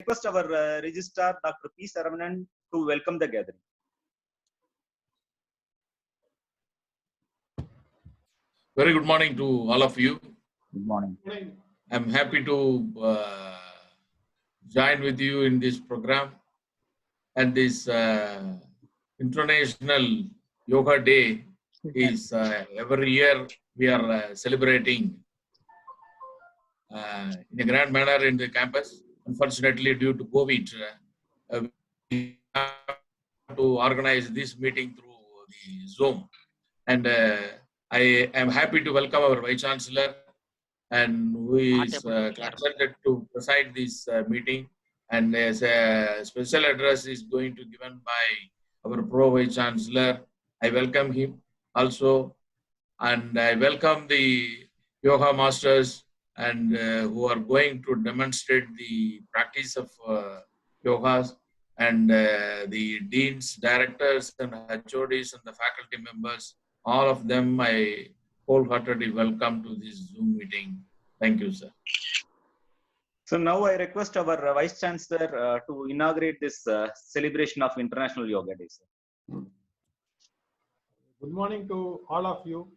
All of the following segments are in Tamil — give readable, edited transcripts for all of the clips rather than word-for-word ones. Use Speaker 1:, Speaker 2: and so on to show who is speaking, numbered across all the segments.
Speaker 1: request our registrar, Dr. P. Saravanan, to welcome the gathering.
Speaker 2: Very good morning to all of you.
Speaker 1: Good morning.
Speaker 2: I'm happy to join with you in this program and this International Yoga Day is every year we are celebrating in a grand manner in the campus. Unfortunately, due to COVID, we have to organize this meeting through the Zoom. And I am happy to welcome our Vice Chancellor and who is consulted to preside this meeting. And as a special address is going to given by our Pro Vice Chancellor, I welcome him also. And I welcome the yoga masters and who are going to demonstrate the practice of yogas, and the deans, directors, and HODs and the faculty members. All of them I wholeheartedly welcome to this Zoom meeting. Thank you, sir.
Speaker 1: So now I request our Vice Chancellor to inaugurate this celebration of International Yoga Day. Sir.
Speaker 3: Good morning to all of you.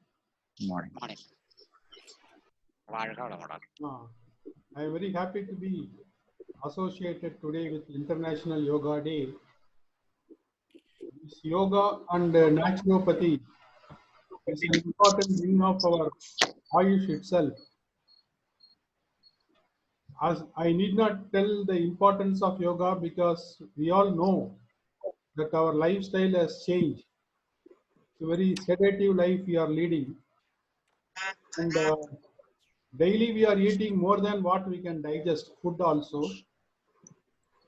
Speaker 1: Good morning.
Speaker 3: I am very happy to be associated today with International Yoga Day. This yoga and naturopathy is an important wing of our Ayush itself. As I need not tell the importance of yoga because we all know that our lifestyle has changed. It's a very sedative life we are leading. And daily we are eating more than what we can digest, food also.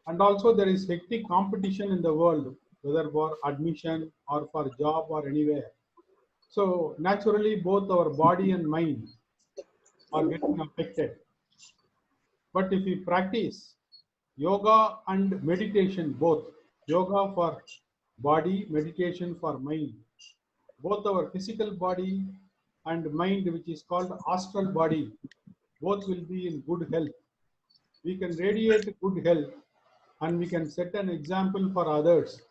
Speaker 3: And also there is hectic competition in the world, whether for admission or for job or anywhere. So naturally both our body and mind are getting affected. But if we practice yoga and meditation, both yoga for body, meditation for mind, both our physical body and mind, which is called astral body, both will be in good health. We can radiate good health and we can set an example for others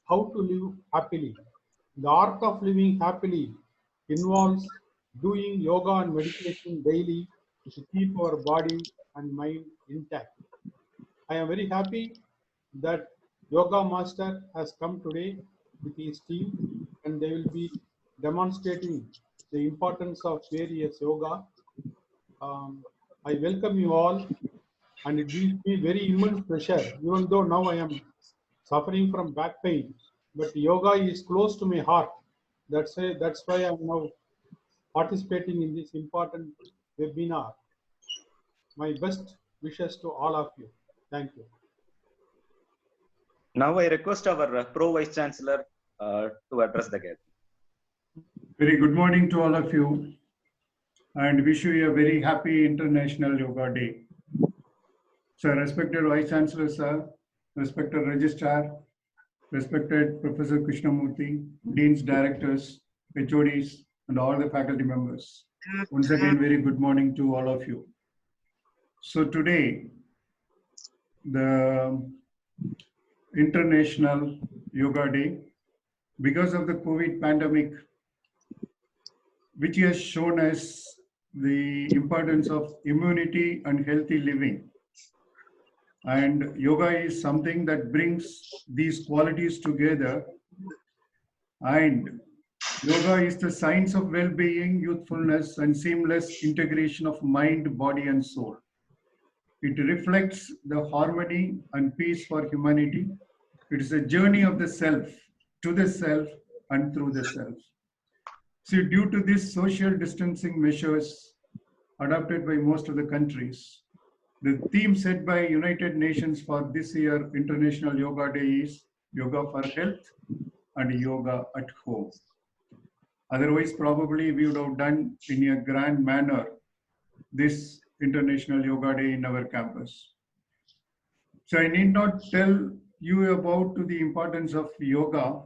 Speaker 3: how to live happily. The art of living happily involves doing yoga and meditation daily to keep our body and mind intact. I am very happy that Yoga Master has come today with his team and they will be demonstrating the importance of various yoga. I welcome you all, and it gives me very immense pleasure, even though now I am suffering from back pain, but yoga is close to my heart. That's why I'm now participating in this important webinar. My best wishes to all of you. Thank you.
Speaker 1: Now I request our Pro Vice Chancellor to address the gathering.
Speaker 4: Very good morning to all of you, and wish you a very happy International Yoga Day. Sir, respected Vice Chancellor, sir, respected Registrar, respected Professor Krishnamurthy, Deans, Directors, HODs, and all the faculty members. Once again, very good morning to all of you. So today, the International Yoga Day, because of the COVID pandemic, which has shown us the importance of immunity and healthy living. And yoga is something that brings these qualities together. And yoga is the science of well-being, youthfulness, and seamless integration of mind, body, and soul. It reflects the harmony and peace for humanity. It is a journey of the self, to the self, and through the self. See, due to these social distancing measures adopted by most of the countries, the theme set by United Nations for this year International Yoga Day is Yoga for Health and Yoga at Home. Otherwise, probably we would have done in a grand manner this International Yoga Day in our campus. So I need not tell you about the importance of yoga,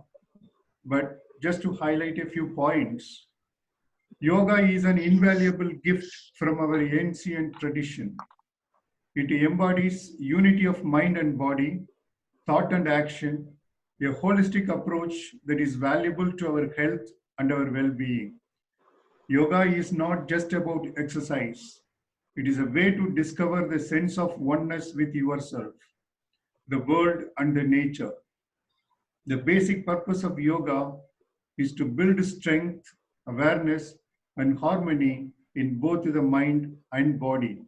Speaker 4: but just to highlight a few points. Yoga is an invaluable gift from our ancient tradition. It embodies unity of mind and body, thought and action, a holistic approach that is valuable to our health and our well-being. Yoga is not just about exercise. It is a way to discover the sense of oneness with yourself, the world, and the nature. The basic purpose of yoga is to build strength, awareness, and harmony in both the mind and body.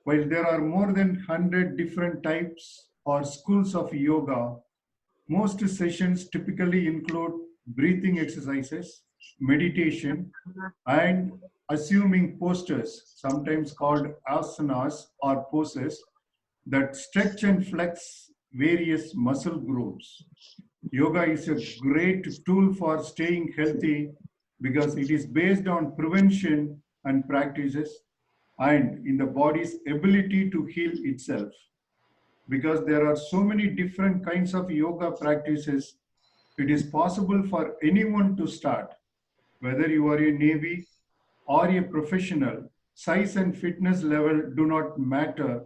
Speaker 4: While there are more than 100 different types or schools of yoga, most sessions typically include breathing exercises, meditation, and assuming postures, sometimes called asanas or poses, that stretch and flex various muscle groups. Yoga is a great tool for staying healthy because it is based on prevention and practices and in the body's ability to heal itself. Because there are so many different kinds of yoga practices, it is possible for anyone to start. Whether you are a Navy or a professional, size and fitness level do not matter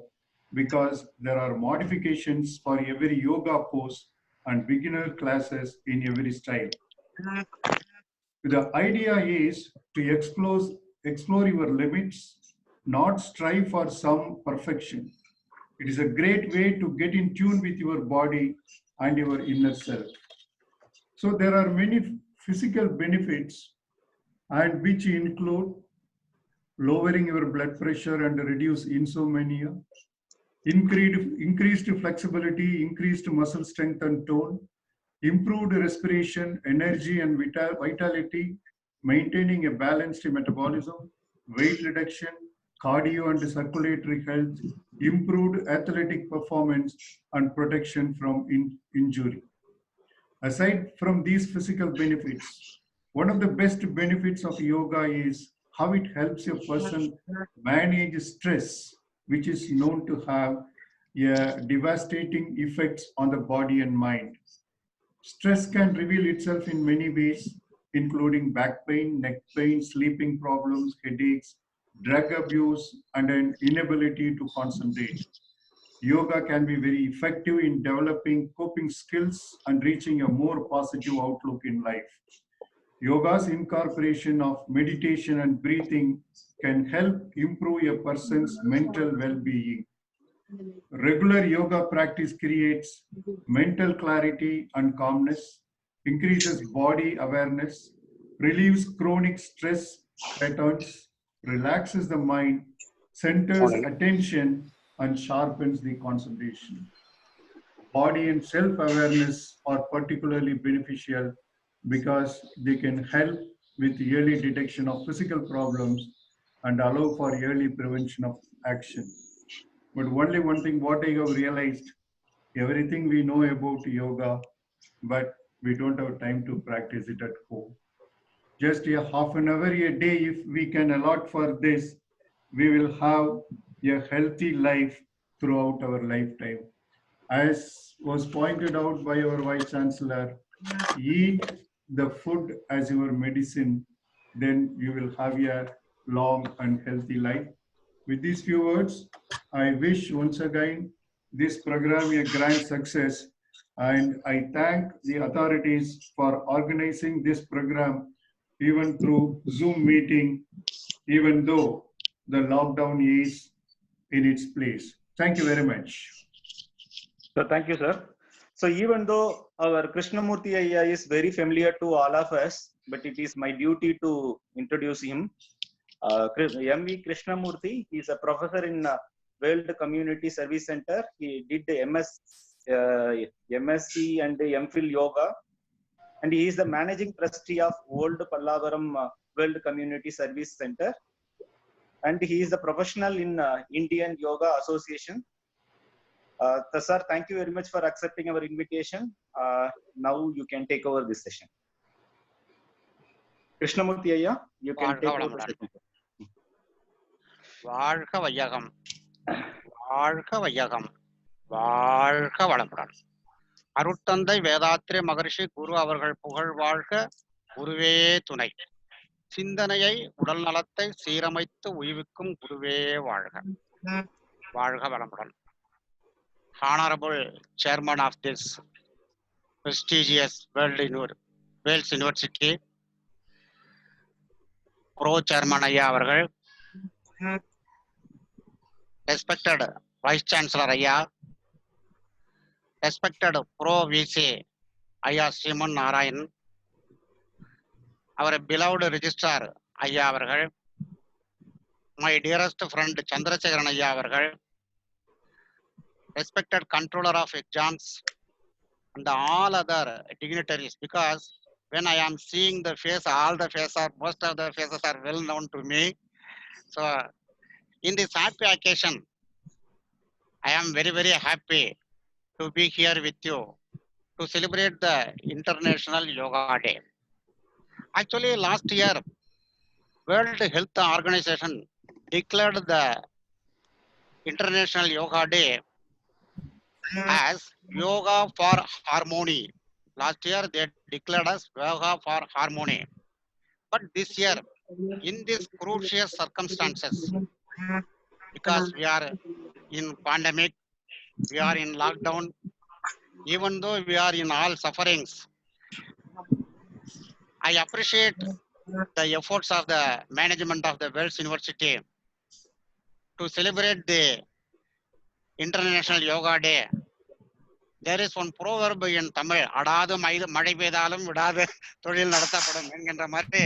Speaker 4: because there are modifications for every yoga pose and beginner classes in every style. The idea is to explore your limits, not strive for some perfection. It is a great way to get in tune with your body and your inner self. So there are many physical benefits and which include lowering your blood pressure and reduce insomnia, increased flexibility, increased muscle strength and tone, improved respiration, energy and vitality, maintaining a balanced metabolism, weight reduction, cardio and circulatory health, improved athletic performance, and protection from injury. Aside from these physical benefits, one of the best benefits of yoga is how it helps a person manage stress, which is known to have a devastating effects on the body and mind. Stress can reveal itself in many ways, including back pain, neck pain, sleeping problems, headaches, drug abuse, and an inability to concentrate. Yoga can be very effective in developing coping skills and reaching a more positive outlook in life. Yoga's incorporation of meditation and breathing can help improve a person's mental well-being. Regular yoga practice creates mental clarity and calmness, increases body awareness, relieves chronic stress patterns, relaxes the mind, centers attention, and sharpens the concentration. Body and self-awareness are particularly beneficial because they can help with early detection of physical problems and allow for early prevention of action. But only one thing what I have realized, everything we know about yoga, but we don't have time to practice it at home. Just a half an hour a day, if we can allot for this, we will have a healthy life throughout our lifetime. As was pointed out by our Vice Chancellor, eat the food as your medicine, then you will have a long and healthy life. With these few words, I wish once again this program a grand success, and I thank the authorities for organizing this program even through Zoom meeting, even though the lockdown is in its place. Thank you very much.
Speaker 1: So thank you, sir. So even though our Krishnamurthy Ayya is very familiar to all of us, but it is my duty to introduce him. M.V. Krishnamurthy is a professor in World Community Service Center. He did the MSc and the MPhil Yoga, and he is the managing trustee of Old Pallavaram World Community Service Center, and he is a professional in Indian Yoga Association. Sir, thank you very much for accepting our invitation. Now you can take over this session. Krishnamurthy Ayya, you can take over the session.
Speaker 5: வாழ்க வையகம் வாழ்க வையகம் வாழ்க வளமுடன். அருட்தந்தை வேதாத்ரி மகரிஷி குரு அவர்கள் புகழ் வாழ்க. குருவே துணை. சிந்தனையை உடல் நலத்தை சீரமைத்து உய்விக்கும் குருவே வாழ்க. வாழ்க வளமுடன். Honorable Chairman of this prestigious Wales University, Pro Chairman ஐயா அவர்கள், respected Vice Chancellor ஐயா, respected Pro VC ஐயா Sriman Narayan, our beloved Registrar ஐயா அவர்கள், my dearest friend Chandrasekharan ஐயா அவர்கள், respected Controller of Exams and all other dignitaries, because when I am seeing the face, most of the faces are well known to me. So in this happy occasion, I am very, very happy to be here with you to celebrate the International Yoga Day. Actually, last year, World Health Organization declared the International Yoga Day as Yoga for Harmony. Last year, they declared as Yoga for Harmony. But this year, in these crucial circumstances, because we are in pandemic, we are in lockdown, even though we are in all sufferings, I appreciate the efforts of the management of the Wales University to celebrate the International Yoga Day. There is one proverb in Tamil, அடாது மழை பெய்தாலும் விடாது தொழில் நடத்தப்படும் என்கின்ற மாதிரி,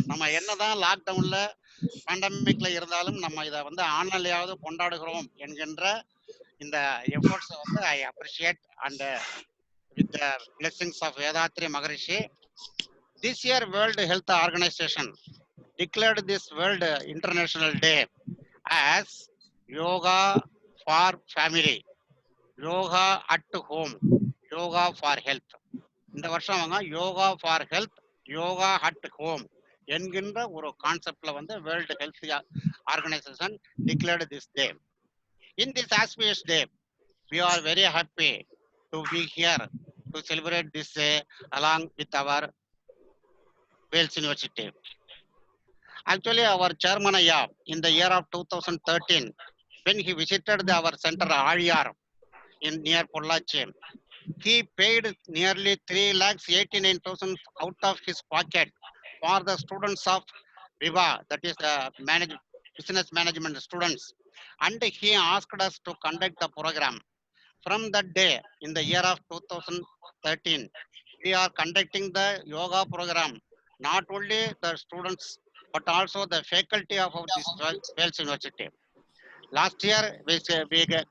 Speaker 5: நம்ம என்னதான் லாக்டவுன்ல பேண்டமிக்ல இருந்தாலும் நம்ம இதை வந்து ஆன்லைன்லயாவது கொண்டாடுகிறோம் என்கின்ற இந்த எஃபோர்ட்ஸ் வந்து I appreciate. And with the blessings of Vedatri Maharishi, this year World Health Organization declared this World International Day as Yoga for Family, Yoga at Home, Yoga for Health. இந்த வருஷம் அவங்க yoga for health, yoga at home என்கின்ற ஒரு கான்செப்ட்ல வந்து world health organisation declared this day. In this auspicious day, we are very happy to be here to celebrate this day along with our Wales University. Actually, our chairman Ayya, in the year of 2013, when he visited our center Aliyar in near Pollachi, he paid nearly 3,89,000 out of his pocket for the students of Viva, that is the business management students, and he asked us to conduct the program. From that day, in the year of 2013, we are conducting the yoga program, not only the students, but also the faculty of this Wales University. Last year, we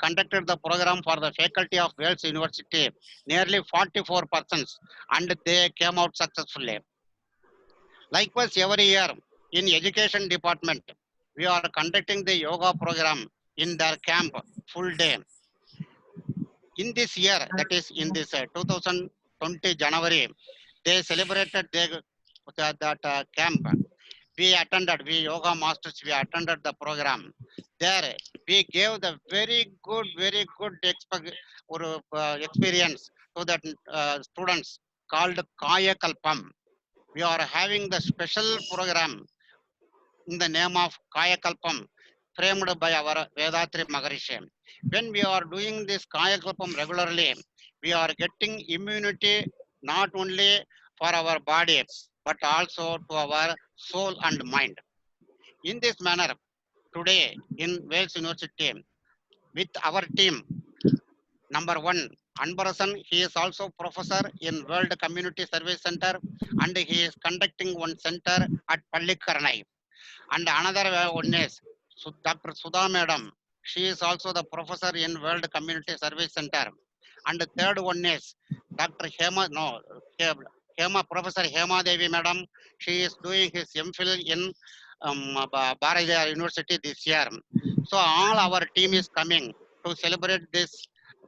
Speaker 5: conducted the program for the faculty of Wales University, nearly 44 persons, and they came out successfully. Likewise, every year in education department, we are conducting the yoga program in their camp full day. In this year, that is in this 2020 January, they celebrated that camp. We yoga masters, we attended the program. There, we gave the very good experience to the students called Kaya Kalpam. We are having the special program in the name of Kaya Kalpam, framed by our Vedatri Maharishi. When we are doing this Kaya Kalpam regularly, we are getting immunity not only for our body, but also to our soul and mind. In this manner, today in Wales University, with our team, number one, Anbarasan, he is also professor in World Community Service Center, and he is conducting one center at Pallikaranai. And another one is Dr. Sudha Madam. She is also the professor in World Community Service Center. And the third one is Dr. Professor Hema Devi Madam. She is doing his MPhil in Bharatiyar University this year. So all our team is coming to celebrate this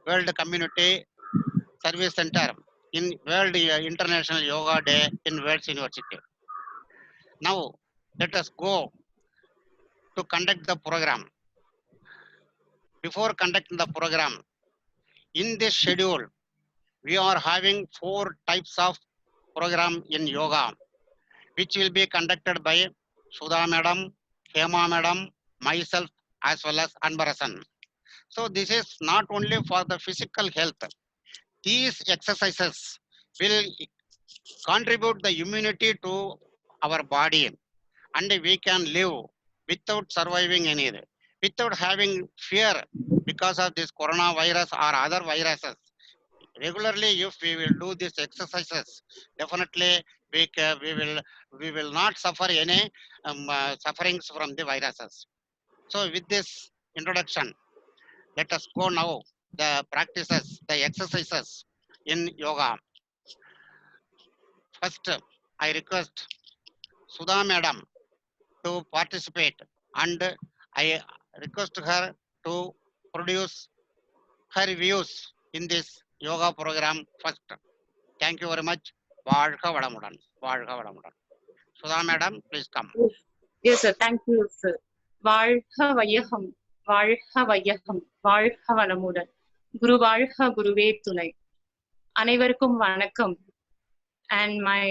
Speaker 5: World Community Service Center in World International Yoga Day in Wales University. Now, let us go to conduct the program. Before conducting the program, in this schedule, we are having 4 types of program in yoga, which will be conducted by Sudha Madam, Hema Madam, myself, as well as Anbarasan. So this is not only for the physical health. These exercises will contribute the immunity to our body, and we can live without surviving anything, without having fear because of this coronavirus or other viruses. Regularly, if we will do these exercises, definitely we will not suffer any sufferings from the viruses. So with this introduction, let us go now the practices, the exercises in yoga. First, I request Sudha Madam to participate, and I request her to produce her views in this yoga program first. Thank you very much. வாழ்க வளமுடன். வாழ்க வளமுடன். Sudha Madam, please come.
Speaker 6: Yes, sir. Thank you, sir. வாழ்க வையகம், வாழ்க வையகம், வாழ்க வளமுடன். குரு வாழ்க, குருவே துணை. அனைவருக்கும் வணக்கம். And my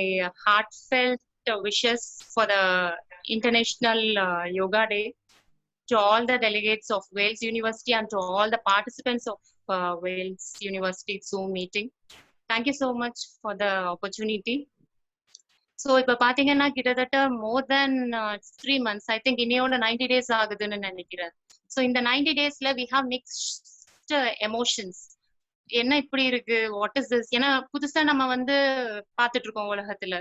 Speaker 6: heartfelt wishes for the International Yoga Day to all the delegates of Wales University and to all the participants of Wales University Zoom meeting. Thank you so much for the opportunity. So இப்போ பாத்தீங்கன்னா கிட்டத்தட்ட மோர் தென் 3 months, ஐ திங்க் இன்னையோட 90 days ஆகுதுன்னு நினைக்கிறேன். ஸோ இந்த 90 daysல வி ஹாவ் மிக்ஸ்ட் எமோஷன்ஸ். என்ன இப்படி இருக்கு, வாட் இஸ் திஸ்? ஏன்னா புதுசா நம்ம வந்து பாத்துட்டு இருக்கோம் உலகத்துல.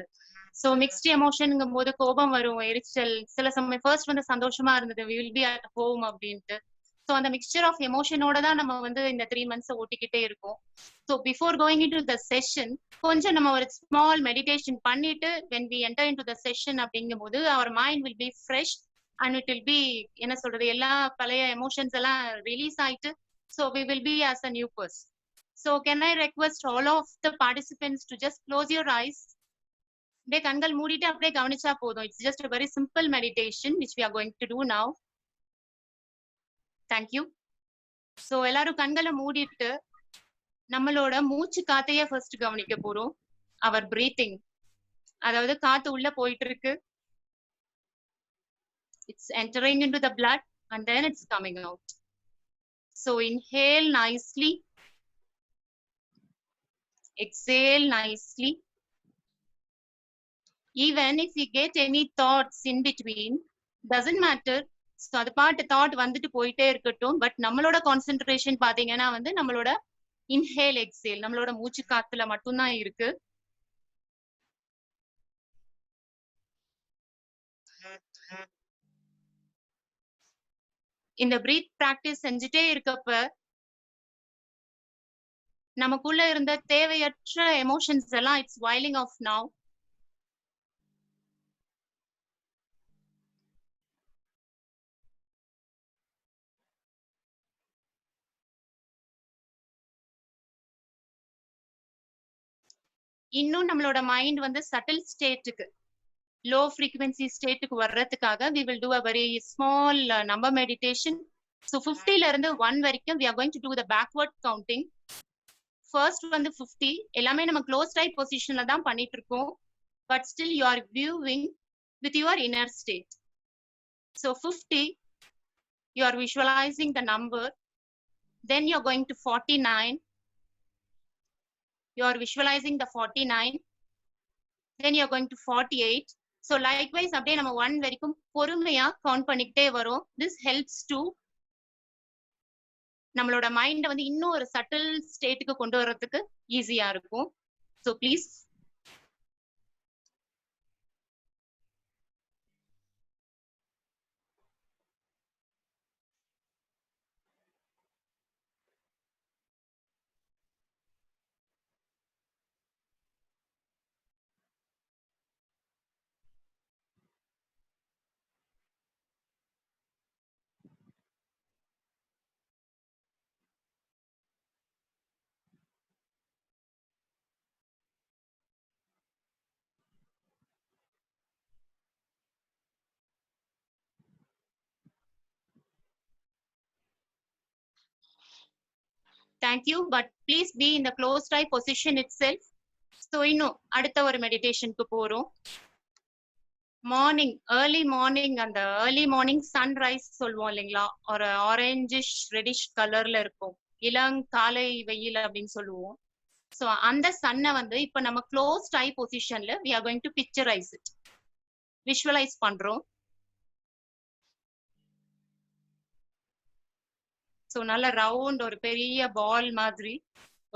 Speaker 6: ஸோ மிக்ஸ்ட் எமோஷனுங்கும் போது கோபம் வரும், எரிச்சல், சில சமயம் ஃபர்ஸ்ட் வந்து சந்தோஷமா இருந்தது, we will be at home அப்படின்ட்டு. ஸோ அந்த மிக்சர் ஆஃப் எமோஷனோட தான் நம்ம வந்து இந்த 3 months ஓட்டிக்கிட்டே இருக்கோம். So before going into the session கொஞ்சம் நம்ம ஒரு ஸ்மால் மெடிடேஷன் பண்ணிட்டு when we enter into the session அப்படிங்கும் போது our mind will be fresh and it will be என்ன சொல்றது, எல்லா பழைய எமோஷன்ஸ் எல்லாம் ரிலீஸ் ஆயிட்டு so we will be as a new person. So can I request all of the participants to just close your eyes? அப்படியே கண்கள் மூடிட்டு அப்படியே கவனிச்சா போதும். It's just a very simple meditation which we are going to do now. Thank you. So எல்லாரும் கண்களை மூடிட்டு நம்மளோட மூச்சு காத்தையே ஃபர்ஸ்ட் கவனிக்க போறோம். அவர் பிரீத்திங், அதாவது காத்து உள்ள போயிட்டு இருக்கு, it's entering into the blood and then it's coming out. So inhale nicely, exhale nicely. Even if we get any thoughts in between, doesn't matter. So அது பாட்டு தாட் வந்துட்டு போயிட்டே இருக்கட்டும். பட் நம்மளோட கான்சென்ட்ரேஷன் பாத்தீங்கன்னா வந்து நம்மளோட இன்ஹேல் எக்ஸேல், நம்மளோட மூச்சு காத்துல மட்டும்தான் இருக்கு. இந்த பிரீத் பிராக்டிஸ் செஞ்சுட்டே இருக்கப்ப நமக்குள்ள இருந்த தேவையற்ற எமோஷன்ஸ் எல்லாம் இட்ஸ் வைலிங் ஆஃப் நவ். இன்னும் நம்மளோட மைண்ட் வந்து சட்டில் ஸ்டேட்டுக்கு, லோ ஃப்ரீக்வன்சி ஸ்டேட்டுக்கு வர்றதுக்காக we will do a very small number meditation. So 50ல இருந்து 1 வரைக்கும் we are going to do the backward counting. First வந்து 50 எல்லாமே நம்ம க்ளோஸ்ட் ஐ பொசிஷன்ல தான் பண்ணிட்டு இருக்கோம். But still you are viewing with your inner state. So 50, you are visualizing the number. Then you are going to 49. You are visualizing the 49. Then you are going to 48. So likewise அப்படியே நம்ம 1 வரைக்கும் பொறுமையா கவுண்ட் பண்ணிக்கிட்டே வரோம். This helps to நம்மளோட மைண்ட வந்து இன்னும் ஒரு சட்டில் ஸ்டேட்டுக்கு கொண்டு வர்றதுக்கு ஈஸியா இருக்கும். So please. Thank you, but please be in the closed eye position itself. So இன்னும் அடுத்த ஒரு மெடிடேஷனுக்கு போறோம். ஏர்லி மார்னிங், அந்த ஏர்லி மார்னிங் சன்ரைஸ் சொல்லுவோம் இல்லைங்களா, ஒரு ஆரஞ்சிஷ் ரெடிஷ் கலர்ல இருக்கும், இளங்காலை வெயில் அப்படின்னு சொல்லுவோம். ஸோ அந்த சன்னை வந்து இப்ப நம்ம க்ளோஸ்ட் ஐ பொசிஷன்ல we are going to picturize it, visualise பண்றோம். ஸோ நல்ல ரவுண்ட் ஒரு பெரிய பால் மாதிரி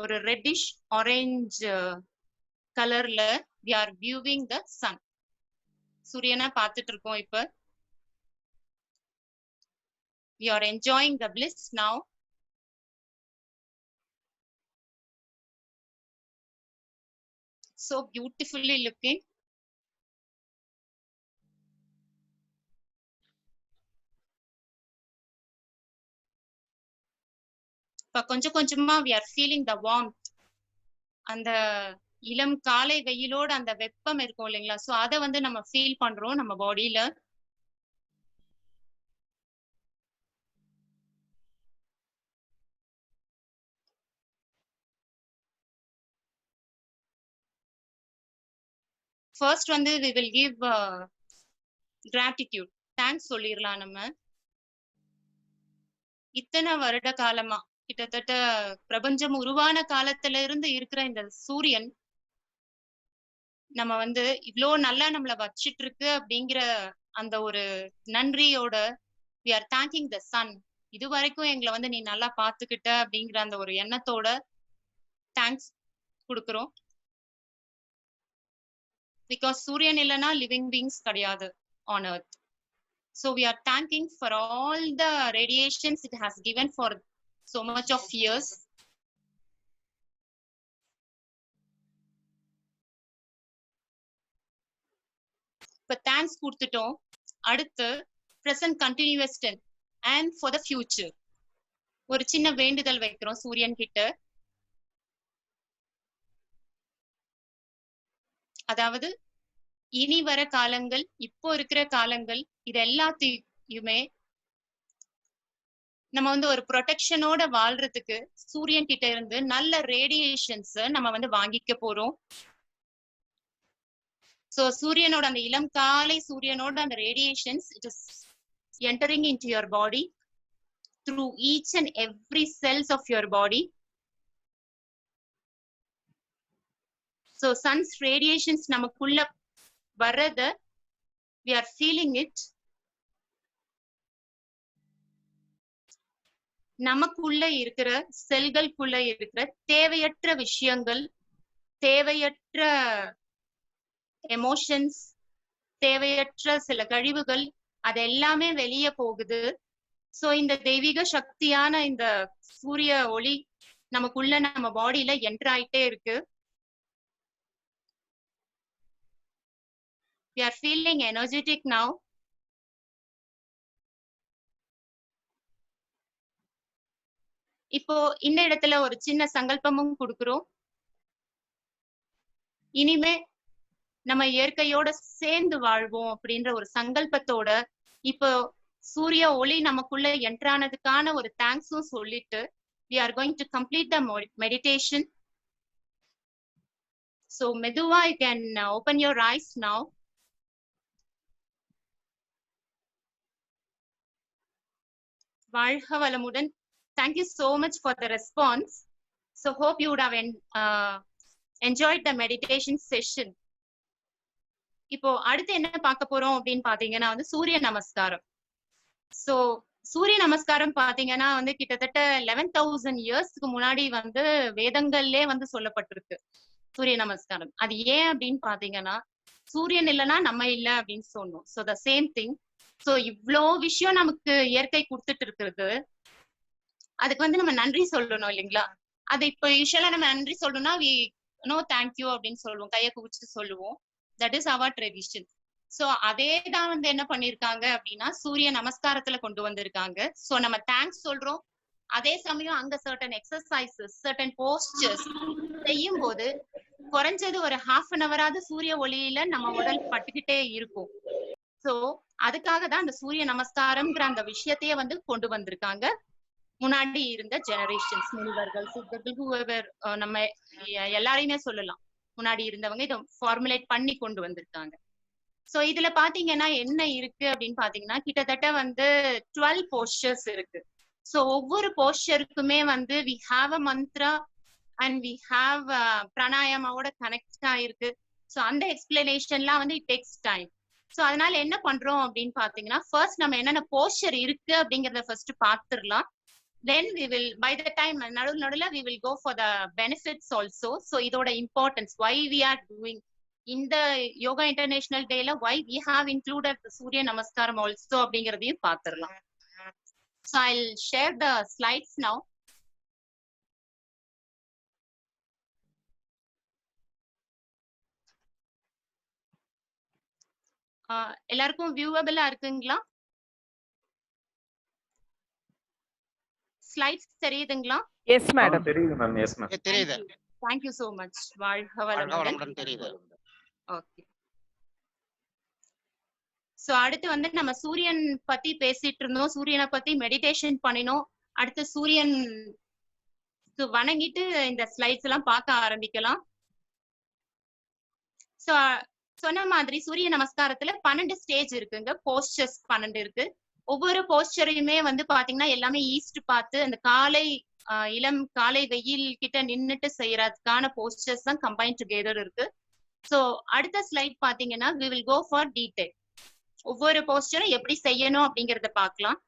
Speaker 6: ஒரு ரெட்டிஷ் ஆரஞ்சு கலர்ல we are viewing the sun. சூரியனை பார்த்துட்டு இருக்கோம் இப்ப. we are enjoying the bliss now. So beautifully looking. இப்ப கொஞ்சம் கொஞ்சமா we are feeling the warmth. அந்த இளம் காலை வெயிலோட அந்த வெப்பம் இருக்கும் இல்லைங்களா, சோ அதை வந்து நம்ம ஃபீல் பண்றோம் நம்ம பாடியில. ஃபர்ஸ்ட் வந்து we will give gratitude, thanks சொல்லிடலாம். நம்ம இத்தனை வருட காலமா, கிட்டத்தட்ட பிரபஞ்சம் உருவான காலத்துல இருந்து இருக்கிற இந்த சூரியன் நம்ம வந்து இவ்வளோ நல்லா நம்மள வச்சிட்டு இருக்கு அப்படிங்கிற அந்த ஒரு நன்றியோட we are thanking the sun. இது வரைக்கும் எங்களை வந்து நீ நல்லா பாத்துக்கிட்ட அப்படிங்கிற அந்த ஒரு எண்ணத்தோட தேங்க்ஸ் கொடுக்குறோம். பிகாஸ் சூரியன் இல்லைன்னா லிவிங் பீயிங்ஸ் கிடையாது on earth. So we are thanking for all the radiations it has given for so much of years. இப்ப தேங்க்ஸ் கொடுத்துட்டோம். அடுத்து present continuous tense and for the future ஒரு சின்ன வேண்டுதல் வைக்கிறோம் சூரியன் கிட்ட. அதாவது இனி வர காலங்கள், இப்போ இருக்கிற காலங்கள், இது எல்லாத்தையுமே நம்ம வந்து ஒரு ப்ரொடெக்ஷனோட வாழ்றதுக்கு சூரியன் கிட்ட இருந்து நல்ல ரேடியேஷன்ஸ் நம்ம வந்து வாங்கிக்க போறோம். சோ சூரியனோட அந்த இளம் காலை சூரியனோட அந்த radiations it is entering into your body through each and every cells of your body. So sun's radiations நமக்குள்ள வர்றத we are feeling it. நமக்குள்ள இருக்கிற செல்களுக்குள்ள இருக்கிற தேவையற்ற விஷயங்கள், தேவையற்ற எமோஷன்ஸ், தேவையற்ற சில கழிவுகள், அது எல்லாமே வெளியே போகுது. சோ இந்த தெய்வீக சக்தியான இந்த சூரிய ஒளி நமக்குள்ள நம்ம பாடியில என்டர் ஆயிட்டே இருக்கு. We are feeling energetic now. இப்போ இந்த இடத்துல ஒரு சின்ன சங்கல்பமும் கொடுக்கிறோம். இனிமே நம்ம இயற்கையோட சேர்ந்து வாழ்வோம் அப்படின்ற ஒரு சங்கல்பத்தோட இப்போ சூரிய ஒளி நமக்குள்ள என்ட்ரானதுக்கான ஒரு தேங்க்ஸும் சொல்லிட்டு we are going to complete the meditation. So மெதுவா you can open your eyes now. வாழ்க வளமுடன். Thank you so much for the response. So hope you would have enjoyed the meditation session. இப்போ அடுத்து என்ன பார்க்க போறோம் அப்படின்னு பாத்தீங்கன்னா வந்து சூரிய நமஸ்காரம். சோ சூரிய நமஸ்காரம் பாத்தீங்கன்னா வந்து கிட்டத்தட்ட 11,000 இயர்ஸ்க்கு முன்னாடி வந்து வேதங்கள்லே வந்து சொல்லப்பட்டிருக்கு சூரிய நமஸ்காரம். அது ஏன் அப்படின்னு பாத்தீங்கன்னா சூரியன் இல்லைன்னா நம்ம இல்லை அப்படின்னு சொன்னோம். So the same thing. So இவ்வளோ விஷயம் நமக்கு இயற்கை கொடுத்துட்டு இருக்கிறது, அதுக்கு வந்து நம்ம நன்றி சொல்லணும் இல்லைங்களா. அது இப்போ யூஸ்வலா நம்ம நன்றி சொல்லணும்னா வி நோ தேங்க்யூ அப்படின்னு சொல்லுவோம், கையை குவிச்சு சொல்லுவோம். That is our tradition. So அதே தான் வந்து என்ன பண்ணிருக்காங்க அப்படின்னா சூரிய நமஸ்காரத்துல கொண்டு வந்திருக்காங்க. சோ நம்ம தேங்க்ஸ் சொல்றோம், அதே சமயம் அங்க சர்டன் எக்ஸசைசஸ், சர்டன் போஸ்டர்ஸ் செய்யும் போது குறைஞ்சது ஒரு ½ an hour சூரிய ஒளியில நம்ம உடல் பட்டுக்கிட்டே இருக்கும். சோ அதுக்காக தான் அந்த சூரிய நமஸ்காரம்ங்கிற அந்த விஷயத்தையே வந்து கொண்டு வந்திருக்காங்க. முன்னாடி இருந்த ஜெனரேஷன்ஸ், முனிவர்கள், சித்தர்கள், நம்ம எல்லாரையுமே சொல்லலாம், முன்னாடி இருந்தவங்க இதை ஃபார்முலேட் பண்ணி கொண்டு வந்திருக்காங்க. சோ இதுல பாத்தீங்கன்னா என்ன இருக்கு அப்படின்னு பாத்தீங்கன்னா கிட்டத்தட்ட வந்து 12 postures இருக்கு. சோ ஒவ்வொரு போஸ்டருக்குமே வந்து we have a mantra and we have பிராணாயாமாவோட கனெக்ட் ஆயிருக்கு. சோ அந்த எக்ஸ்பிளனேஷன்லாம் வந்து இட் டேக்ஸ் டைம். சோ அதனால என்ன பண்றோம் அப்படின்னு பாத்தீங்கன்னா ஃபர்ஸ்ட் நம்ம என்னென்ன போஸ்டர் இருக்கு அப்படிங்கறத first பாத்துடலாம். Then we will, by the time நடுவுல we will go for the benefits also. So இதோட importance, why we are doing in the yoga international day la why we have included the Surya Namaskaram also அப்படிங்கறதையும் பாத்துடலாம். So I'll share the slides now. எல்லாருக்கும் வியூவபிளா இருக்குங்களா? ஸ்லைட்ஸ் தெரியுதுங்களா?
Speaker 7: Yes madam.
Speaker 1: தெரியுது மேம். Yes ma'am.
Speaker 5: தெரியுது.
Speaker 6: Thank you so much. வாழ்க வளமுடன்.
Speaker 5: தெரியுது.
Speaker 6: ஓகே. சோ அடுத்து வந்து நம்ம சூரியன் பத்தி பேசிட்டு இருந்தோம். சூரியனை பத்தி மெடிடேஷன் பண்ணினோம். அடுத்து சூரியன் வணங்கிட்டு இந்த ஸ்லைட்ஸ் எல்லாம் பார்க்க ஆரம்பிக்கலாம். சோ சொன்ன மாதிரி சூரிய நமஸ்காரத்துல 12 ஸ்டேஜ் இருக்குங்க. போஸ்டர்ஸ் 12 இருக்கு. ஒவ்வொரு போஸ்டரையுமே வந்து பாத்தீங்கன்னா எல்லாமே ஈஸ்ட் பார்த்து அந்த காலை இளம் காலை வெயில் கிட்ட நின்னுட்டு செய்யறதுக்கான போஸ்டர்ஸ் தான் கம்பைன் டுகெதர் இருக்கு. சோ அடுத்த ஸ்லைட் பாத்தீங்கன்னா we will go for detail. ஒவ்வொரு போஸ்டரும் எப்படி செய்யணும் அப்படிங்கறத பார்க்கலாம்.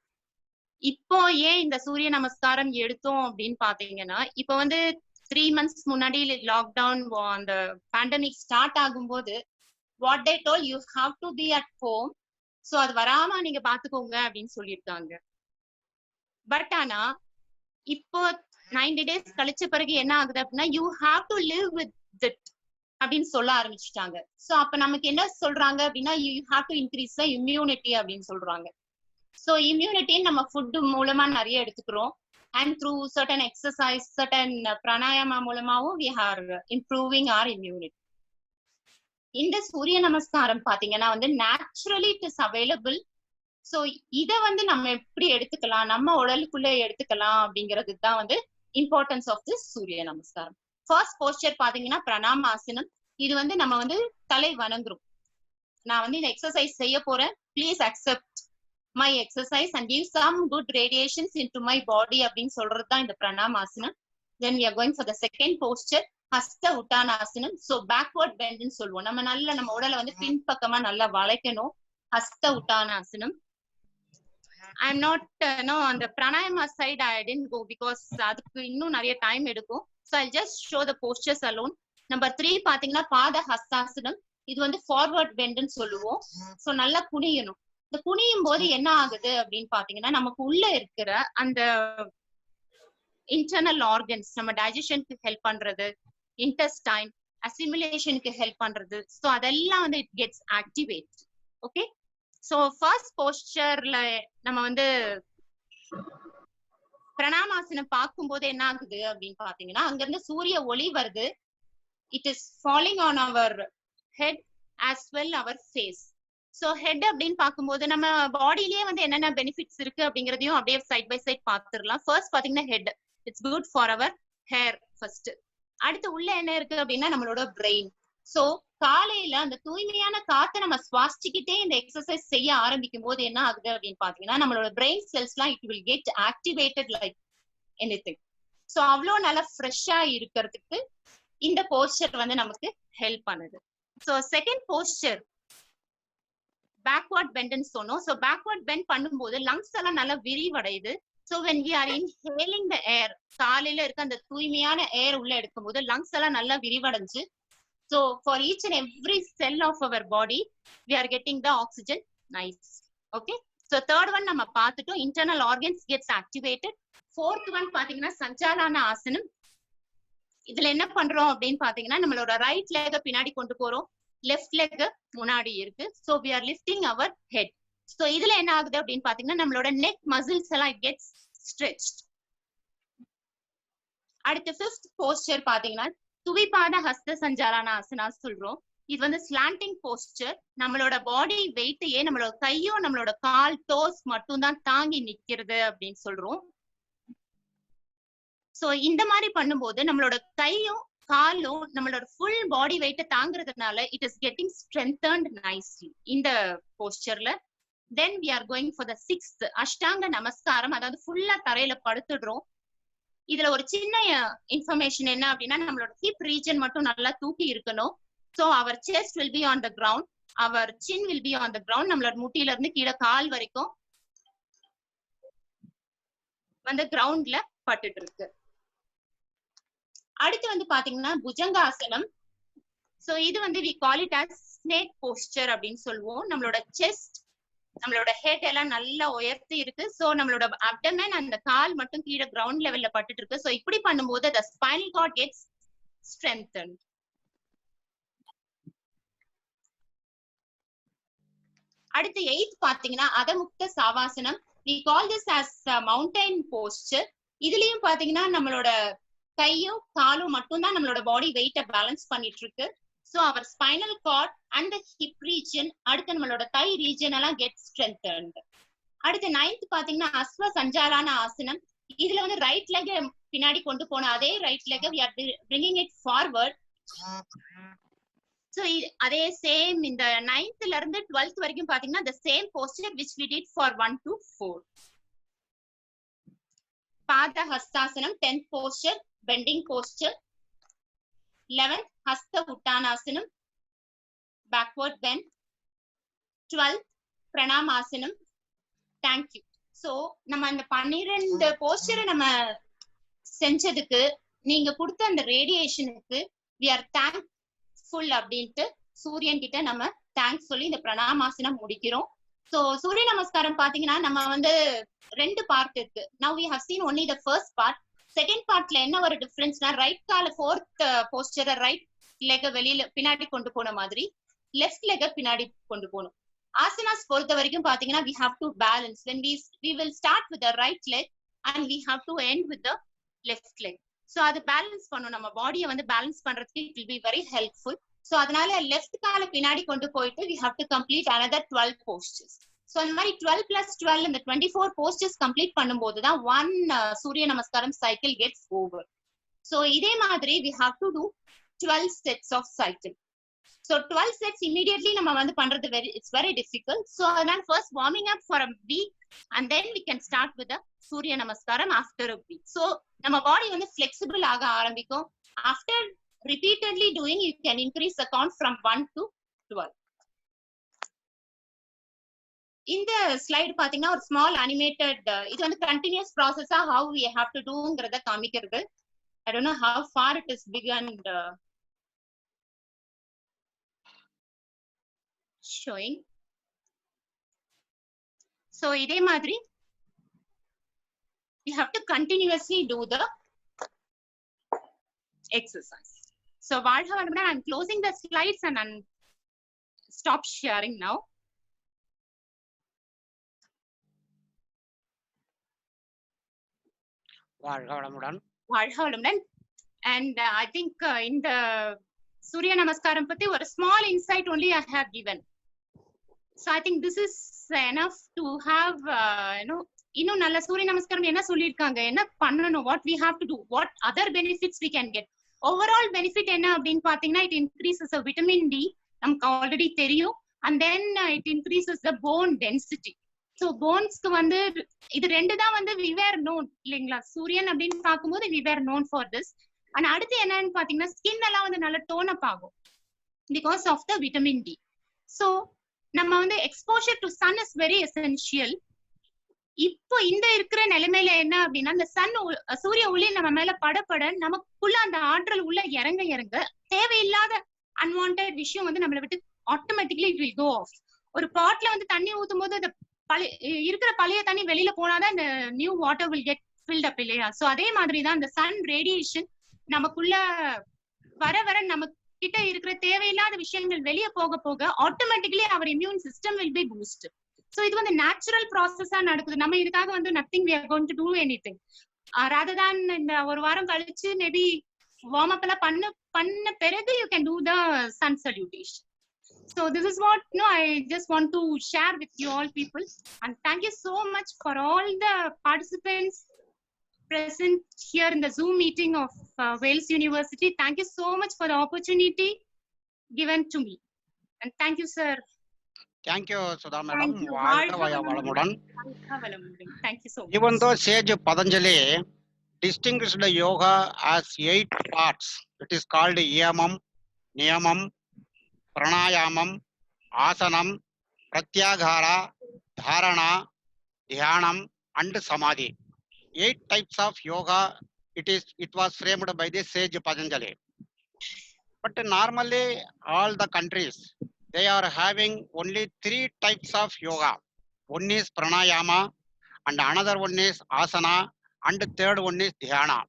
Speaker 6: இப்போ ஏன் இந்த சூரிய நமஸ்காரம் எடுத்தோம் அப்படின்னு பாத்தீங்கன்னா இப்போ வந்து 3 months முன்னாடி லாக்டவுன் அந்த பேண்டமிக் ஸ்டார்ட் ஆகும்போது what they told you have to be at home. So அது வராம நீங்க பாத்துக்கோங்க அப்படின்னு சொல்லியிருக்காங்க. பட் ஆனா இப்போ 90 days கழிச்ச பிறகு என்ன ஆகுது அப்படின்னா you have to live with it அப்படின்னு சொல்ல ஆரம்பிச்சுட்டாங்க. சோ அப்ப நமக்கு என்ன சொல்றாங்க அப்படின்னா you have to increase the immunity அப்படின்னு சொல்றாங்க. சோ இம்யூனிட்டி நம்ம ஃபுட் மூலமா நிறைய எடுத்துக்கிறோம். and through certain exercise, certain pranayama மூலமாவும் we are improving our immunity. இந்த சூரிய நமஸ்காரம் பாத்தீங்கன்னா வந்து naturally it is available. So இத வந்து நம்ம எப்படி எடுத்துக்கலாம், நம்ம உடலுக்குள்ள எடுத்துக்கலாம் அப்படிங்கிறது தான் வந்து இம்பார்ட்டன்ஸ் ஆஃப் திஸ் சூரிய நமஸ்காரம். ஃபர்ஸ்ட் போஸ்டர் பாத்தீங்கன்னா பிரணாமாசனம். இது வந்து நம்ம வந்து தலை வணங்குறோம். நான் வந்து இந்த எக்ஸசைஸ் செய்ய போறேன், please accept my exercise and give some good radiations into my body அப்படின்னு சொல்றது தான் இந்த பிரணாமாசனம். Then we are going for the second posture, ஹஸ்த உட்டானாசனம். சோ பேக்வர்ட் பெண்ட்னு சொல்லுவோம். நம்ம நல்லா நம்ம உடலை வந்து பின்பக்கமா நல்லா வளைக்கணும். ஹஸ்த உட்டானாசனம். ஐ எம் நாட் நோ அந்த பிராணாயாமா side I didn't go because அதுக்கு இன்னும் நிறைய டைம் எடுக்கும். So I just show the postures alone. Number 3 பாத்தீங்கன்னா பாத ஹஸ்தாசனம். இது வந்து ஃபார்வர்ட் பெண்ட்னு சொல்லுவோம். சோ நல்லா குனியணும். இந்த குனியும் போது என்ன ஆகுது அப்படின்னு பாத்தீங்கன்னா நமக்கு உள்ள இருக்கிற அந்த இன்டர்னல் ஆர்கன்ஸ் நம்ம டைஜஷனுக்கு ஹெல்ப் பண்றது, இன்டெஸ்டைன் அசிமிலேஷனுக்கு ஹெல்ப் பண்றது, சோ அதெல்லாம் வந்து it gets activate. Okay. So first போஸ்டர்ல நம்ம வந்து பிரணாமாசனம் பார்க்கும்போது என்ன ஆகுது அப்படின்னு பாத்தீங்கன்னா அங்க இருந்து சூரிய ஒளி வருது. It is falling on our head as well our face. So head அப்படின்னு பார்க்கும்போது நம்ம பாடியிலேயே வந்து என்னென்ன பெனிஃபிட்ஸ் இருக்கு அப்படிங்கறதையும் அப்படியே சைட் பை சைட் பாத்துடலாம். ஃபர்ஸ்ட் பாத்தீங்கன்னா head, it's good for our hair first. அடுத்து உள்ள என்ன இருக்கு அப்படின்னா நம்மளோட பிரெயின். சோ காலையில அந்த தூய்மையான காத்தை நம்ம சுவாசிச்சுக்கிட்டே இந்த எக்ஸசைஸ் செய்ய ஆரம்பிக்கும் போது என்ன ஆகுது அப்படின்னு பாத்தீங்கன்னா நம்மளோட பிரெயின் செல்ஸ் எல்லாம் it will get activated like anything. So அவ்வளவு நல்லா ஃப்ரெஷ்ஷா இருக்கிறதுக்கு இந்த போஸ்டர் வந்து நமக்கு ஹெல்ப் பண்ணுது. சோ செகண்ட் போஸ்டர் பேக்வர்ட் பெண்ட்னு சொன்னோம். சோ பேக்வர்ட் பெண்ட் பண்ணும்போது லங்ஸ் எல்லாம் நல்லா விரிவடையுது. So when we are inhaling the air, காலையில இருக்க அந்த தூய்மையான ஏர் உள்ள எடுக்கும்போது லங்ஸ் எல்லாம் நல்லா விரிவடைஞ்சு so for each and every cell of our body we are getting the oxygen nice. Okay. So third one நம்ம பார்த்துட்டோம், internal organs gets activated. fourth one பாத்தீங்கன்னா சஞ்சாலான ஆசனம். இதுல என்ன பண்றோம் அப்படின்னு பாத்தீங்கன்னா நம்மளோட ரைட் லெக் பின்னாடி கொண்டு போறோம், லெஃப்ட் லெக் முன்னாடி இருக்கு. So we are lifting our head. So இதுல என்ன ஆகுது அப்படின்னு பாத்தீங்கன்னா நம்மளோட நெக் மசில்ஸ் எல்லாம் it gets stretched. அடுத்து ஃபிஃப்த் போஸ்டர் பாத்தீங்கன்னா துவிபாத ஹஸ்த சஞ்சாலான ஆசனா சொல்றோம். இது வந்து ஸ்லாண்டிங் போஸ்டர். நம்மளோட பாடி வெயிட்டையே நம்மளோட கையும் நம்மளோட கால் டோஸ் மட்டும் தான் தாங்கி நிக்கிறது அப்படின்னு சொல்றோம். சோ இந்த மாதிரி பண்ணும்போது நம்மளோட கையும் காலும் நம்மளோட ஃபுல் பாடி வெயிட்ட தாங்குறதுனால it is getting strengthened nicely இந்த போஸ்டர்ல. Then we are going for the 6th அஷ்டாங்க நமஸ்காரம், அதாவது ஃபுல்லா தரையில படுத்துடுறோம். இதுல ஒரு சின்ன இன்ஃபர்மேஷன் என்ன அப்படின்னா, நம்மளோட ஹிப் ரீஜன் மட்டும் நல்லா தூக்கி இருக்கணும். So our chest will be on the ground, our chin will be on the ground. நம்மளோட முட்டியில இருந்து கீழே கால் வரைக்கும் வந்து கிரவுண்ட்ல பட்டுட்டு இருக்கு. அடுத்து வந்து பாத்தீங்கன்னா புஜங்காசனம். சோ இது வந்து we call it as snake posture அப்படின்னு சொல்லுவோம். நம்மளோட செஸ்ட், நம்மளோட ஹெட் எல்லாம் நல்லா உயர்த்தி இருக்கு. சோ நம்மளோட அப்டமன் அந்த கால் மட்டும் கீழே கிரவுண்ட் லெவல்ல பட்டுட்டு இருக்கு. சோ இப்படி பண்ணும்போது the spinal cord gets strengthened. அடுத்து 8th பாத்தீங்கன்னா அதமுக்த சாவாசனம். we call this as mountain posture. இதுலயும் பாத்தீங்கன்னா நம்மளோட கையும் காலும் மட்டும் தான் நம்மளோட பாடி வெயிட்ட பேலன்ஸ் பண்ணிட்டு இருக்கு. So our spinal cord and hip region, அடுத்து நம்மளோட தை ரீஜன் எல்லாம் கெட் ஸ்ட்ரென்தன்ட். அடுத்து 9th பாத்தீங்கன்னா அஸ்வ சஞ்சாலான ஆசனம். இதுல வந்து ரைட் லெக் பின்னாடி கொண்டு போன அதே right leg we are bringing it forward. So அதே சேம் இந்த 9th ல இருந்து 12th வரைக்கும் பாத்தீங்கன்னா the same posture which we did for 1 to 4. பாத ஹஸ்தாசனம் 10th posture, bending posture. 11th ஹஸ்த உட்டானாசனம், backward bend. 12th பிரணாமாசனம். Thank you. சோ நம்ம அந்த 12 போஸ்டரை நம்ம செஞ்சதுக்கு, நீங்க கொடுத்த அந்த ரேடியேஷனுக்கு we are thankful அப்படின்ட்டு சூரியன் கிட்ட நம்ம தேங்க்ஸ் சொல்லி இந்த பிரணாமாசனம் முடிக்கிறோம். சோ சூரிய நமஸ்காரம் பாத்தீங்கன்னா நம்ம வந்து 2 பார்ட் இருக்கு. now we have seen only the first part. Second பார்ட்ல என்ன ஒரு டிஃபரன்ஸ்னா, ரைட் கால 4th போஸ்டரை ரைட் லெக் வெளியில பின்னாடி கொண்டு போன மாதிரி லெஃப்ட் லெக் பின்னாடி கொண்டு போகணும். ஆசனாஸ் பொறுத்த வரைக்கும் பாத்தீங்கன்னா we have to balance. when we will start with the right leg and we have to end with the left leg. So அது பேலன்ஸ் பண்ணும், நம்ம பாடியை வந்து பேலன்ஸ் பண்றதுக்கு it will be very helpful. So அதனால லெஃப்ட் கால பின்னாடி கொண்டு போயிட்டு we have to complete another 12 postures. So அந்த மாதிரி 12 plus 12 இந்த 24 postures கம்ப்ளீட் பண்ணும்போது தான் 1 சூரிய நமஸ்காரம் cycle gets over. சோ இதே மாதிரி we have to do 12 sets of cycle. So 12 sets immediately நம்ம வந்து பண்றது it's very difficult. So அதனால first warming up for a week and then we can start with the சூரிய நமஸ்காரம் after a week. So நம்ம பாடி வந்து flexible ஆக ஆரம்பிக்கும். After repeatedly doing, you can increase the count from 1 to 12. இந்த ஸ்லைடு பாத்தீங்கன்னா ஒரு ஸ்மால் அனிமேட்டட், இது வந்து கண்டினியூஸ் ப்ராசஸா how we have to doங்கறத காமிக்கிறது. I don't know how far it is begun showing. So இதே மாதிரி you have to continuously do the exercise. So வாழ்க வளமுடன், I'm closing the slides and I'm stop sharing now.
Speaker 5: வாழ்க வளமுடன்.
Speaker 6: வாழ்க வளமுடன். And I think in the Surya Namaskaram பத்தி ஒரு small insight only I have given. So I think this is enough to have இன்னும் நல்ல சூரிய நமஸ்காரம் என்ன சொல்லியிருக்காங்க, என்ன பண்ணணும், what we have to do, what other benefits we can get. Overall benefit என்ன அப்படின்னு பாத்தீங்கன்னா, it increases the vitamin D, நமக்கு ஆல்ரெடி தெரியும். And then it increases the bone density. So போன்ஸ்க்கு வந்து இது 2 தான் வந்து we were known இல்லைங்களா, சூரியன் அப்படின்னு பார்க்கும்போது we were known for this. ஆனா அடுத்து என்னன்னு பாத்தீங்கன்னா, ஸ்கின் எல்லாம் வந்து நல்ல டோன் அப் ஆகும் because of the vitamin D. So நம்ம வந்து exposure to sun is very essential. இப்போ இந்த இருக்கிற நிலைமையில என்ன அப்படின்னா, இந்த சூரிய ஒளி நம்ம மேல படப்பட நமக்குள்ள அந்த ஆற்றல் உள்ள இறங்க இறங்க தேவையில்லாத அன்வான்டட் விஷயம் வந்து நம்மளை விட்டு automatically it will go off. ஒரு பாட்ல வந்து தண்ணி ஊத்தும் போது அந்த இருக்கிற பழைய தண்ணி வெளியில போனாதான் இந்த new water will get field அப் இல்லையா. சோ அதே மாதிரிதான் இந்த சன் ரேடியேஷன் நமக்குள்ள வர வர நம்ம கிட்ட இருக்கிற தேவையில்லாத விஷயங்கள் வெளியே போக போக automatically our immune system will be boost. So இது வந்து நேச்சுரல் ப்ராசஸா நடக்குது. நம்ம இதுக்காக வந்து nothing we are going to do anything. rather than இந்த ஒரு வாரம் கழிச்சு மேபி வார்ம் அப் எல்லாம் பண்ண பிறகு you can do the sun salutation. So this is what I just want to share with you all people, and thank you so much for all the participants present here in the Zoom meeting of Wales University. Thank you so much for the opportunity given to me. And thank you, sir.
Speaker 5: Thank you, Sudha madam.
Speaker 6: Thank you.
Speaker 5: வாழ்க வளமுடன்.
Speaker 6: Thank you so much.
Speaker 5: Even though Sage Patanjali distinguished the yoga as 8 parts, it is called Yamam, Niyamam, Pranayamam, Asanam, Pratyagara, Dharana, Dhyanam, and Samadhi. 8 types of yoga. It was framed by the Sage Patanjali. But normally all the countries, they are having only 3 types of yoga. One is pranayama, and another one is asana, and the third one is dhyana.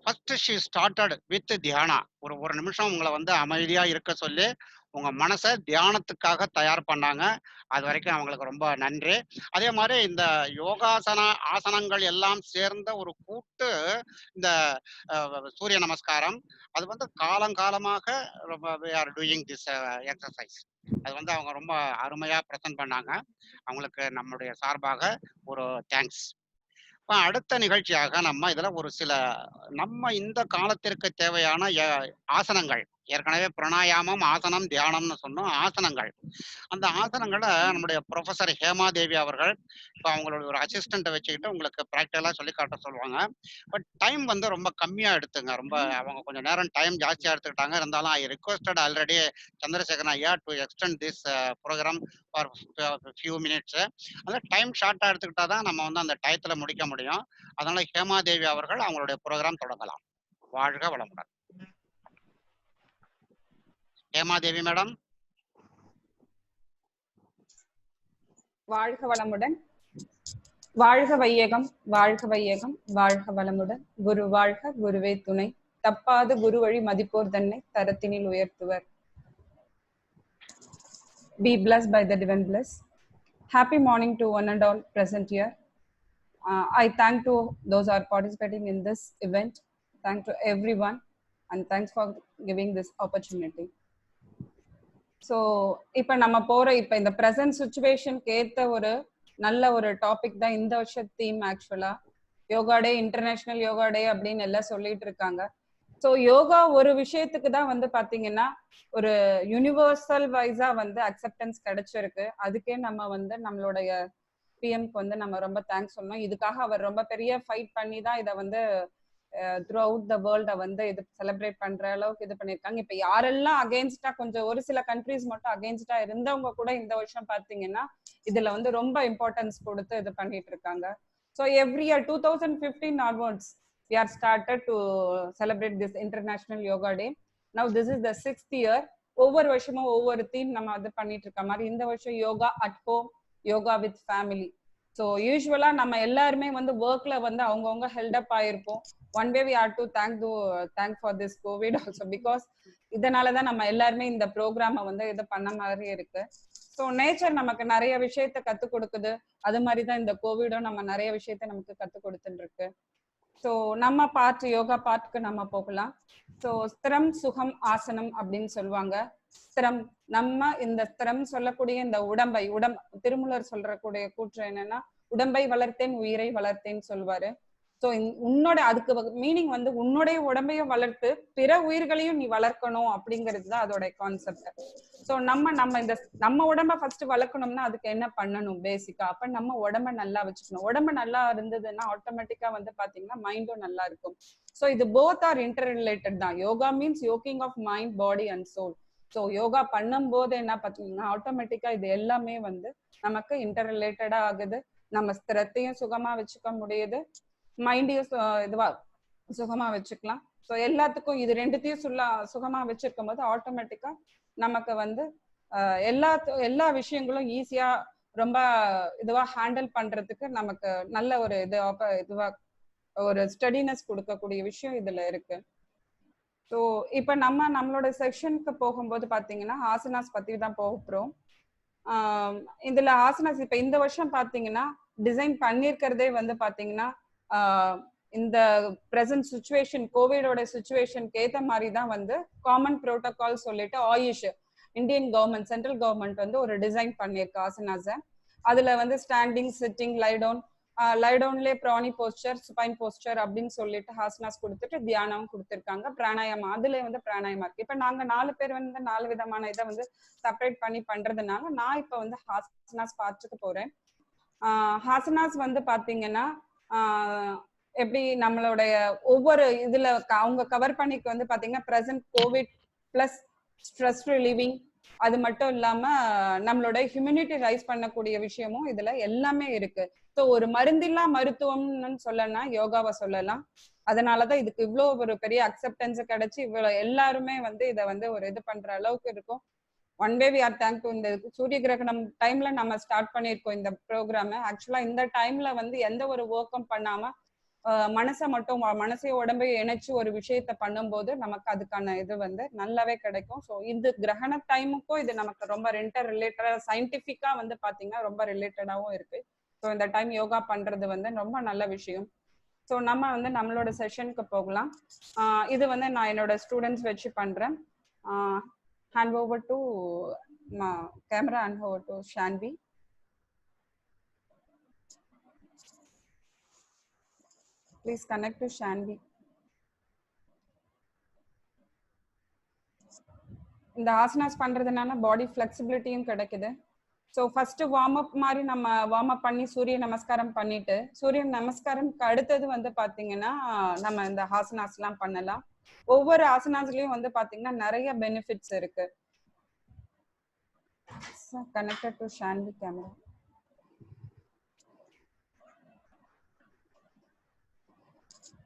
Speaker 5: First she started with dhyana. ஒரு நிமிஷம் உங்களை வந்து அமைதியா இருக்க சொல்லி உங்க மனசை தியானத்துக்காக தயார் பண்ணாங்க. அது வரைக்கும் அவங்களுக்கு ரொம்ப நன்றி. அதே மாதிரி இந்த யோகாசன ஆசனங்கள் எல்லாம் சேர்ந்த ஒரு கூட்டு இந்த சூரிய நமஸ்காரம், அது வந்து காலங்காலமாக we are doing this exercise. அது வந்து அவங்க ரொம்ப அருமையா பிரசன்ட் பண்ணாங்க. அவங்களுக்கு நம்முடைய சார்பாக ஒரு தேங்க்ஸ். அடுத்த நிகழ்ச்சியாக நம்ம இதுல ஒரு சில நம்ம இந்த காலத்திற்கு தேவையான ஆசனங்கள், ஏற்கனவே பிராணாயாமம், ஆசனம், தியானம்னு சொன்னோம். ஆசனங்கள், அந்த ஆசனங்களை நம்முடைய ப்ரொஃபசர் ஹேமாதேவி அவர்கள் இப்போ அவங்களோட ஒரு அசிஸ்டண்ட்டை வச்சுக்கிட்டு உங்களுக்கு ப்ராக்டிக்கலாக சொல்லி காட்ட சொல்லுவாங்க. பட் டைம் வந்து ரொம்ப கம்மியாக எடுத்துங்க. ரொம்ப அவங்க கொஞ்சம் நேரம் டைம் ஜாஸ்தியாக எடுத்துக்கிட்டாங்க. இருந்தாலும் ஐ ரிக்வஸ்டட் ஆல்ரெடி சந்திரசேகரன் ஐயா to extend this program for few minutes. அந்த டைம் ஷார்ட்டாக எடுத்துக்கிட்டா தான் நம்ம வந்து அந்த டயத்தில் முடிக்க முடியும். அதனால ஹேமாதேவி அவர்கள் அவங்களுடைய ப்ரோக்ராம் தொடங்கலாம். வாழ்க வளமுடன். ஹேமாதேவி மேடம்.
Speaker 7: வாழ்க வளமுடன். வாழ்க வையகம், வாழ்க வையகம், வாழ்க வளமுடன். குரு வாழ்க, குருவே துணை. தப்பாது குரு வழி மதிப்போர் தன்னை தரத்தினில் உயர்த்துவர். Be blessed by the divine bliss. Happy morning to one and all present here. I thank to those who are participating in this event. Thank to everyone and thanks for giving this opportunity. So இப்போ நம்ம இப்போ இந்த ப்ரெசன்ட் சுச்சுவேஷனுக்கு ஏற்ற ஒரு நல்ல ஒரு டாபிக் தான் இந்த வருஷம் தீம். ஆக்சுவலா யோகா டே, இன்டர்நேஷனல் யோகா டே அப்படின்னு எல்லாம் சொல்லிட்டு இருக்காங்க. ஸோ யோகா ஒரு விஷயத்துக்கு தான் வந்து பாத்தீங்கன்னா ஒரு யூனிவர்சல் வைஸா வந்து அக்செப்டன்ஸ் கிடைச்சிருக்கு. அதுக்கே நம்ம வந்து நம்மளுடைய பிஎம்க்கு வந்து நம்ம ரொம்ப தேங்க்ஸ் சொல்லணும். இதுக்காக அவர் ரொம்ப பெரிய ஃபைட் பண்ணி தான் இதை வந்து த்ரூ அவுட் த வேர்ல்ட வந்து இது செலிப்ரேட் பண்ற அளவுக்கு இது பண்ணிருக்காங்க. இப்ப யாரெல்லாம் அகெயின்ஸ்டா, கொஞ்சம் ஒரு சில கண்ட்ரிஸ் மட்டும் அகெயின்ஸ்டா இருந்தவங்க கூட இந்த வருஷம் பாத்தீங்கன்னா இதுல வந்து ரொம்ப இம்பார்ட்டன்ஸ் கொடுத்து இது பண்ணிட்டு இருக்காங்க. So every year 2015 onwards we are started to celebrate this International Yoga Day. Now this is the 6th year. ஒவ்வொரு வருஷமும் ஒவ்வொரு தீம் நம்ம அது பண்ணிட்டு இருக்க மாதிரி இந்த வருஷம் yoga at home, yoga with family. So usually நம்ம எல்லாருமே வந்து ஒர்க்ல வந்து அவங்கவுங்க ஹெல்டப் ஆயிருப்போம். One way we are to thank for this COVID also, because இதனாலதான் நம்ம எல்லாருமே இந்த ப்ரோக்ராம வந்து இது பண்ண மாதிரி இருக்கு. ஸோ நேச்சர் நமக்கு நிறைய விஷயத்த கத்து கொடுக்குது. அது மாதிரிதான் இந்த கோவிடும் நம்ம நிறைய விஷயத்த நமக்கு கத்து கொடுத்துட்டு இருக்கு. ஸோ நம்ம யோகா பார்ட்டுக்கு நம்ம போகலாம். ஸோ ஸ்திரம், சுகம், ஆசனம் அப்படின்னு சொல்லுவாங்க. ஸ்திரம், நம்ம இந்த ஸ்திரம் சொல்லக்கூடிய இந்த திருமூலர் சொல்றக்கூடிய கூற்று என்னன்னா, உடம்பை வளர்த்தேன் உயிரை வளர்த்தேன்னு சொல்வாரு. ஸோ உன்னோட அதுக்கு மீனிங் வந்து உன்னுடைய உடம்பையும் வளர்த்து பிற உயிர்களையும் நீ வளர்க்கணும் அப்படிங்கிறது தான் அதோட கான்செப்ட். ஸோ நம்ம உடம்ப ஃபர்ஸ்ட் வளர்க்கணும்னா அதுக்கு என்ன பண்ணணும் பேசிக்கா? அப்ப நம்ம உடம்ப நல்லா வச்சுக்கணும். உடம்பு நல்லா இருந்ததுன்னா ஆட்டோமேட்டிக்கா வந்து பாத்தீங்கன்னா மைண்டும் நல்லா இருக்கும். ஸோ இது போத் ஆர் இன்டர் ரிலேட்டட் தான். Yoga means yoking of mind, body and soul. So yoga பண்ணும் போது என்ன பாத்தீங்கன்னா ஆட்டோமேட்டிக்கா இது எல்லாமே வந்து நமக்கு இன்டர் ரிலேட்டடா ஆகுது. நம்ம ஸ்திரத்தையும் சுகமா வச்சுக்க முடியுது, மைண்டையும் இதுவா சுகமா வச்சுக்கலாம். ஸோ எல்லாத்துக்கும் இது ரெண்டுத்தையும் சுகமா வச்சிருக்கும் போது ஆட்டோமேட்டிக்கா நமக்கு வந்து எல்லா விஷயங்களும் ஈஸியா ரொம்ப இதுவா ஹேண்டில் பண்றதுக்கு நமக்கு நல்ல ஒரு இதுவா ஒரு ஸ்டடினஸ் கொடுக்கக்கூடிய விஷயம் இதுல இருக்கு. ஸோ இப்ப நம்மளோட செக்ஷனுக்கு போகும்போது பாத்தீங்கன்னா ஆசனாஸ் பத்தி தான் போகிறோம். இதுல ஆசனாஸ் இப்ப இந்த வருஷம் பாத்தீங்கன்னா டிசைன் பண்ணிருக்கிறதே வந்து பாத்தீங்கன்னா இந்த பிரசன்ட் சுச்சுவேஷன், கோவிடோட சுச்சுவேஷனுக்கு ஏற்ற மாதிரி தான் வந்து காமன் ப்ரோட்டோகால் சொல்லிட்டு AYUSH Indian government, central government வந்து ஒரு டிசைன் பண்ணியிருக்கு ஆசனாஸை. அதுல வந்து standing, sitting, lie down lie டவுன்லேயே ப்ராணி போஸ்டர், சுபைன் போஸ்டர் அப்படின்னு சொல்லிட்டு ஹாசனாஸ் கொடுத்துட்டு தியானம் கொடுத்துருக்காங்க. பிராணாயாமம் அதுல வந்து பிராணாயாமம் இருக்கு. இப்ப நாங்க 4 பேர் வந்து 4 விதமான இதை வந்து செப்பரேட் பண்ணி பண்றதுனால நான் இப்ப வந்து ஹாசனாஸ் பார்த்துக்க போறேன். ஹாசனாஸ் வந்து பாத்தீங்கன்னா எப்படி நம்மளுடைய ஒவ்வொரு இதுல அவங்க கவர் பண்ணிக்கு வந்து பாத்தீங்கன்னா present Covid plus stress relieving, அது மட்டும் இல்லாம நம்மளோட ஹியூமனிட்டி ரைஸ் பண்ணக்கூடிய விஷயமும் இதுல எல்லாமே இருக்கு. ஸோ ஒரு மருந்தில்லா மருத்துவம்னு சொல்லனா யோகாவை சொல்லலாம். அதனாலதான் இதுக்கு இவ்வளவு ஒரு பெரிய அக்செப்டன்ஸ் கிடைச்சு இவ்வளவு எல்லாருமே வந்து இதை வந்து ஒரு இது பண்ற அளவுக்கு இருக்கும். One way we are thank to. இந்த சூரிய கிரகணம் டைம்ல நம்ம ஸ்டார்ட் பண்ணியிருக்கோம் இந்த ப்ரோக்ராம். ஆக்சுவலா இந்த டைம்ல வந்து எந்த ஒரு ஒர்க்கும் பண்ணாம மனசை மட்டும் மனசைய உடம்பையும் இணைச்சு ஒரு விஷயத்த பண்ணும்போது நமக்கு அதுக்கான இது வந்து நல்லாவே கிடைக்கும். ஸோ இந்த கிரகண டைமுக்கும் இது நமக்கு ரொம்ப இன்டர் ரிலேட்டடா சயின்டிபிக்கா வந்து பாத்தீங்கன்னா ரொம்ப ரிலேட்டடாவும் இருக்கு. ஸோ இந்த டைம் யோகா பண்றது வந்து ரொம்ப நல்ல விஷயம். ஸோ நம்ம வந்து நம்மளோட செஷனுக்கு போகலாம். இது வந்து நான் என்னோட ஸ்டூடெண்ட்ஸ் வச்சு பண்றேன். hand over to camera, hand over to Shanvi. Please connect to Shanvi. இந்த ஆசனாஸ் பண்றதுனால பாடி ஃபிளெக்சிபிலிட்டியும் கிடைக்குது. ஸோ ஃபர்ஸ்ட் வார்ம் அப் மாதிரி நம்ம வார்ம் அப் பண்ணி சூரிய நமஸ்காரம் பண்ணிட்டு சூரிய நமஸ்காரம்க்கு அடுத்தது வந்து பாத்தீங்கன்னா நம்ம இந்த ஆசனாஸ் எல்லாம் பண்ணலாம். ஒவ்வொரு ஆசனாஸ்லயும் வந்து பாத்தீங்கன்னா நிறைய பெனிஃபிட்ஸ் இருக்கு. Connected to Shanvi camera.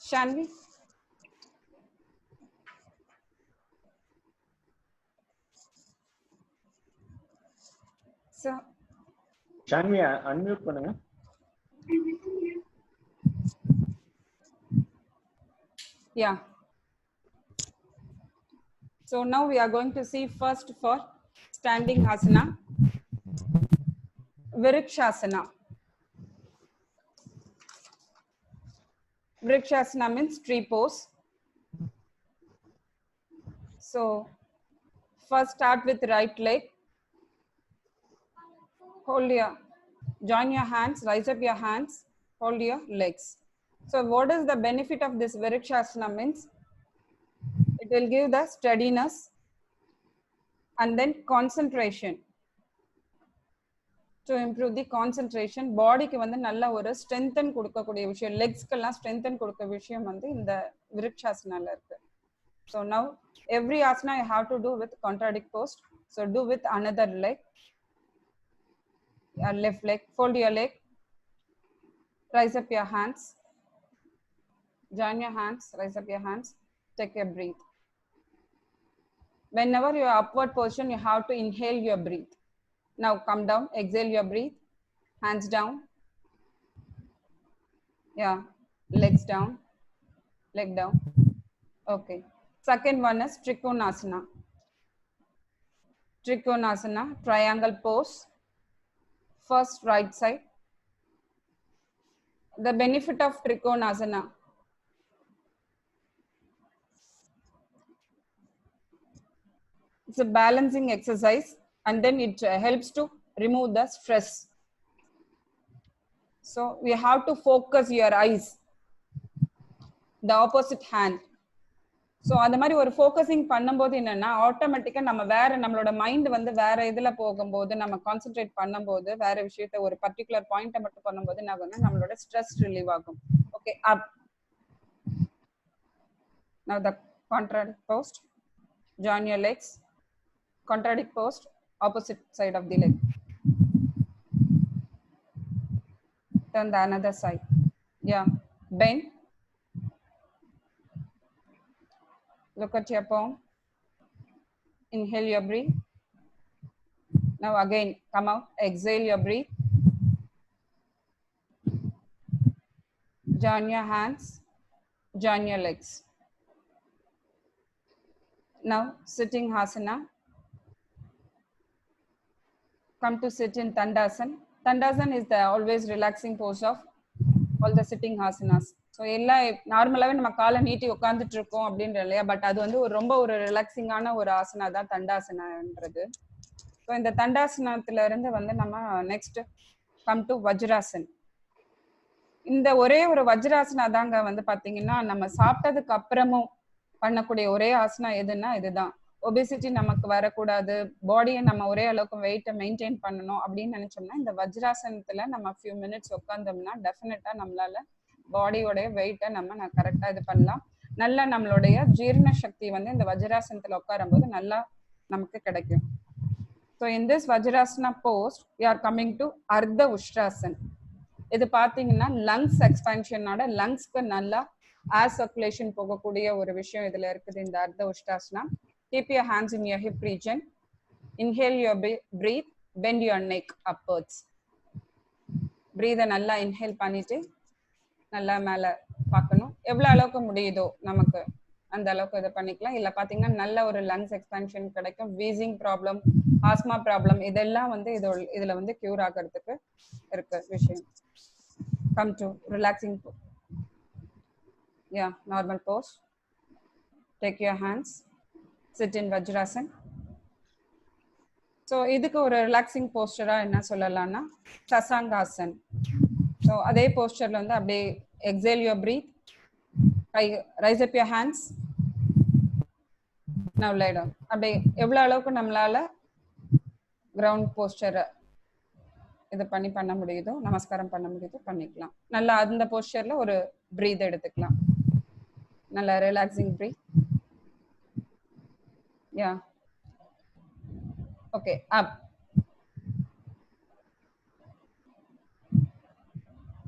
Speaker 7: Shanvi. So
Speaker 1: Shanvi unmute பண்ணுங்க.
Speaker 7: Yeah. So now we are going to see first for standing asana, Virikshasana. Virikshasana means tree pose. So first start with right leg. Join your hands, rise up your hands, hold your legs. So what is the benefit of this Virikshasana means? It will give the steadiness and then concentration. To improve the concentration, body க்கு வந்து நல்ல ஒரு strengthen கொடுக்கக்கூடிய விஷயம், legs க்கெல்லாம் strengthen கொடுக்க விஷயம் வந்து இந்த Virikshasanaல இருக்கு. So now every asana you have to do with contradict pose. So do with another leg. Your left leg, fold your leg, rise up your hands, join your hands, rise up your hands, take a breath. Whenever you are upward position, you have to inhale your breath. Now come down, exhale your breath, hands down. Yeah, legs down, leg down. Okay. Second one is Trikonasana. Trikonasana, triangle pose. First right side. The benefit of Trikonasana. It's a balancing exercise and then it helps to remove the stress. So we have to focus your eyes, the opposite hand. So அந்த மாதிரி ஒரு ஃபோக்கஸிங் பண்ணும்போது என்னன்னா ஆட்டோமேட்டிக்கா நம்ம வேற நம்மளோட மைண்ட் வந்து வேற இதுல போகும்போது நம்ம கான்சென்ட்ரேட் பண்ணும்போது வேற விஷயத்த ஒரு பர்டிகுலர் பாயிண்ட்டை மட்டும் பண்ணும்போது என்ன ஆகும்னா நம்மளோட ஸ்ட்ரெஸ் ரிலீவ் ஆகும். Okay, up. Now the contradict pose. Join your legs. Contradict pose, opposite side of the leg. Turn the another side. Yeah, bend. Look at your palm. Inhale your breath. Now again, come out. Exhale your breath. Join your hands. Join your legs. Now sitting asana. Come to sit in Tandasana. Tandasana is the always relaxing pose of all the sitting asanas. So எல்லாம் நார்மலாகவே நம்ம காலை நீட்டி உட்காந்துட்டு இருக்கோம் அப்படின்ற இல்லையா, பட் அது வந்து ஒரு ரொம்ப ஒரு ரிலாக்ஸிங்கான ஒரு ஆசனா தான் தண்டாசனான்றது. ஸோ இந்த தண்டாசனத்துல இருந்து வந்து நம்ம நெக்ஸ்ட் கம் டு வஜ்ராசன். இந்த ஒரே ஒரு வஜ்ராசனா தாங்க வந்து பாத்தீங்கன்னா நம்ம சாப்பிட்டதுக்கு அப்புறமும் பண்ணக்கூடிய ஒரே ஆசனா எதுன்னா இதுதான். ஒபேசிட்டி நமக்கு வரக்கூடாது, பாடியை நம்ம ஒரே அளவுக்கு வெயிட்டை மெயின்டைன் பண்ணணும் அப்படின்னு நினைச்சோம்னா இந்த வஜ்ராசனத்துல நம்ம ஃபியூ மினிட்ஸ் உட்காந்தோம்னா டெஃபினட்டா நம்மளால பாடியோடைய வெயிட்டை நம்ம கரெக்டா இது பண்ணலாம். நல்லா நம்மளுடைய ஜீரண சக்தி வந்து இந்த வஜ்ராசனத்துல உட்காரும் போது நல்லா நமக்கு கிடைக்கும். So in this Vajrasana pose, we are coming to Ardha Ushtrasana. இது பாத்தீங்கன்னா லங்ஸ் எக்ஸ்பான்ஷனோட லங்ஸ்க்கு நல்லா ஏர் சர்க்குலேஷன் போகக்கூடிய ஒரு விஷயம் இதுல இருக்குது இந்த அர்த்த உஷ்டாசனா. Keep your hands in your hip region. Inhale your breathe, bend your neck upwards. Breathe நல்லா inhale பண்ணிட்டு நல்லா மேல பார்க்கணும். எவ்வளவு அளவுக்கு முடியுதோ நமக்கு அந்த அளவுக்கு இதை பண்ணிக்கலாம். இல்ல பாத்தீங்கன்னா நல்ல ஒரு லங்ஸ் எக்ஸ்பான்ஷன் கிடைக்கும். வீசிங் ப்ராப்ளம், ஆஸ்மா ப்ராப்ளம் இதெல்லாம் வந்து இதுல வந்து கியூர் ஆகிறதுக்கு இருக்கு விஷயம். Come to relaxing pose. Yeah, normal pose. Take your hands. Sit in Vajrasana. So இதுக்கு ஒரு ரிலாக்ஸிங் போஸ்டரா என்ன சொல்லலாம்னா சசாங்காசன். ஸோ அதே போஸ்டர்ல வந்து அப்படியே exhale your breath. Raise up your hands. Now lie down. அப்படியே எவ்வளவு அளவுக்கு நம்மளால கிரவுண்ட் போஸ்டர் இது பண்ண முடியுதோ, நமஸ்காரம் பண்ண முடியுதோ பண்ணிக்கலாம். நல்லா அந்த போஸ்டர்ல ஒரு பிரீத் எடுத்துக்கலாம். நல்லா relaxing breath. Yeah okay. Up,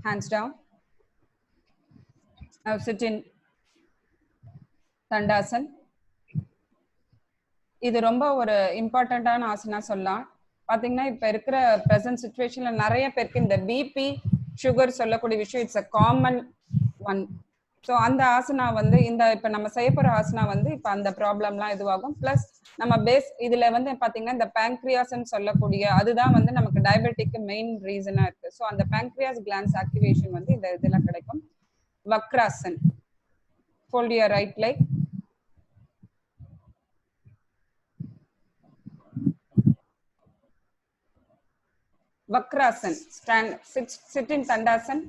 Speaker 7: hands down. Now sit in Dandasan. இது ரொம்ப ஒரு இம்பார்ட்டன்டான ஆசனா சொல்லலாம். பாத்தீங்கன்னா இப்ப இருக்கிற பிரசன்ட் சிச்சுவேஷன்ல நிறைய பேருக்கு இந்த பிபி சுகர் சொல்லக்கூடிய விஷயம் it's a common one. So அந்த ஆசனா வந்து இந்த இப்ப நம்ம செய்ய போற ஆசனா வந்து இப்ப அந்த ப்ராப்ளம்லாம் இதுவாகும். பிளஸ் நம்ம பேஸ் இதுல வந்து பாத்தீங்கன்னா இந்த பேங்க்ரியாஸ்ன்னு சொல்லக்கூடிய அதுதான் வந்து நமக்கு டயபெட்டிக்கு மெயின் ரீசனா இருக்கு. ஸோ அந்த பேங்க்ரியாஸ் கிளான்ஸ் ஆக்டிவேஷன் வந்து இந்த இதெல்லாம் கிடைக்கும். வக்ராசன். Fold your right leg. Vakrasan. Stand. Sit in Tandasan.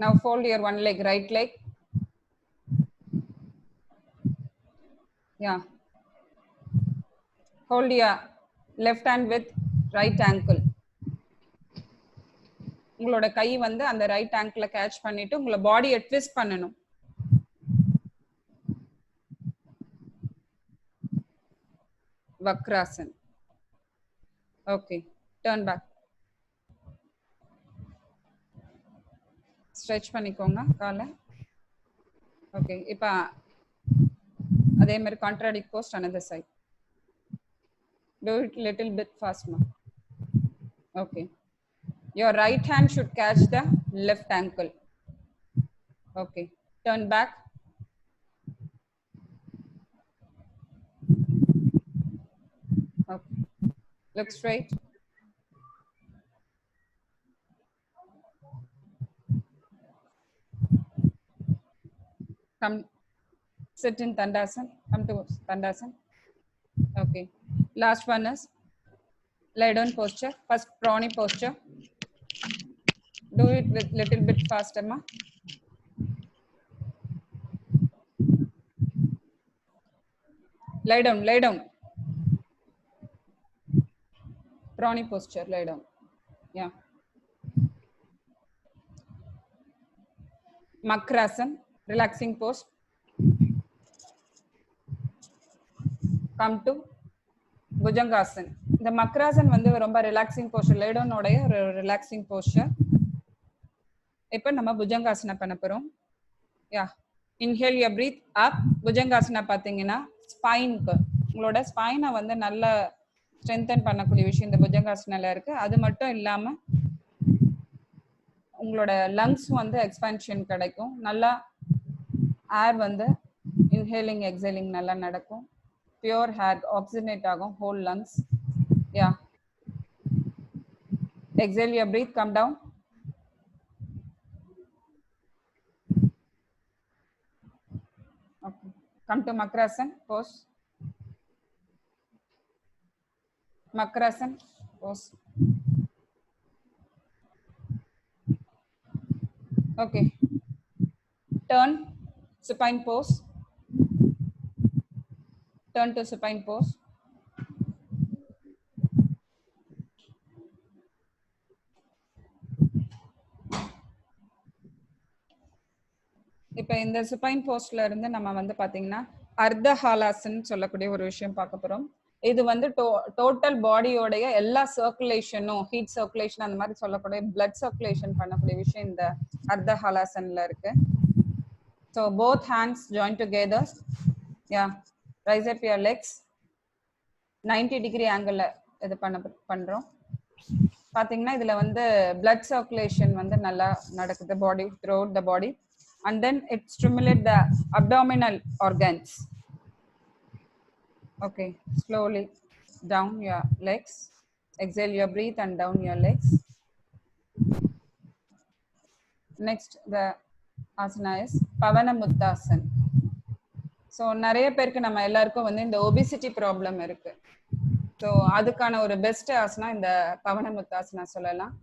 Speaker 7: Now fold your one leg, right leg. Yeah. Hold your left hand with right ankle. உங்களோட கை வந்து அந்த ரைட் ஆங்கிள் கேட்ச் பண்ணிட்டு உங்களோட பாடியை ட்விஸ்ட் பண்ணணும். Vakrasan. Okay. Turn back. Stretch பண்ணிக்கோங்க காலை. ஓகே. இப்போ அதே மாதிரி கான்ட்ராடிக் போஸ்ட் another side. Do it little bit fast ma. Okay. Your right hand should catch the left ankle. Okay. Turn back. Okay. Look straight. Come. Sit in Tandasan. Come to Tandasan. Okay. Last one is lie down posture. First prawni posture. Do it with little bit faster ma. Lie down, lie down. Prawni posture, lie down. Yeah. Makrasan, relaxing pose. Come to Bhujangasan. The Makrasan வந்து ரொம்ப ரிலாக்ஸிங் போஸ்டர், lie down உடைய ஒரு ரிலாக்ஸிங் போஸ்டர். இப்போ நம்ம புஜங்காசனா பண்ண போறோம். யா. Inhale your breath up. Bhujangasana பாத்தீங்கன்னா ஸ்பைனுக்கு உங்களோட ஸ்பைனை வந்து நல்ல ஸ்ட்ரென்தன் பண்ணக்கூடிய விஷயம் இந்த புஜங்காசனால இருக்கு. அது மட்டும் இல்லாம உங்களோட லங்ஸ் வந்து எக்ஸ்பான்ஷன் கிடைக்கும். நல்லா ஏர் வந்து இன்ஹேலிங் எக்ஸேலிங் நல்லா நடக்கும். பியூர் ஏர் ஆக்சிஜனேட் ஆகும் whole lungs. Yeah. Exhale your breath, come down. Okay. Come to Makrasan pose. Makrasan pose. Okay. Turn supine pose. Turn to supine pose. இப்போ இந்த சுப்பைன் போஸ்ட்ல இருந்து நம்ம வந்து பாத்தீங்கன்னா அர்த்த ஹாலாசன் சொல்லக்கூடிய ஒரு விஷயம் பார்க்க போறோம். இது வந்து டோட்டல் பாடியோடைய எல்லா சர்க்குலேஷனும், ஹீட் சர்க்குலேஷன் அந்த மாதிரி சொல்லக்கூடிய பிளட் சர்க்குலேஷன் பண்ணக்கூடிய விஷயம் இந்த அர்த்த ஹாலாசன்ல இருக்கு. So both hands join together. Yeah, rice up your Lex. 90 degree angle இது பண்றோம். பாத்தீங்கன்னா இதுல வந்து பிளட் சர்க்குலேஷன் வந்து நல்லா நடக்குது பாடி through out the body. And then it stimulates the abdominal organs. Okay, slowly down your legs. Exhale your breath and down your legs. Next, the asana is Pavanamuttasana. So, நிறைய பேருக்கு நம்ம எல்லாருக்கும் வந்து இந்த obesity problem இருக்கு. So, அதுக்கான ஒரு பெஸ்ட் ஆசனா இந்த பவனமுத்தாசனா சொல்லலாம்.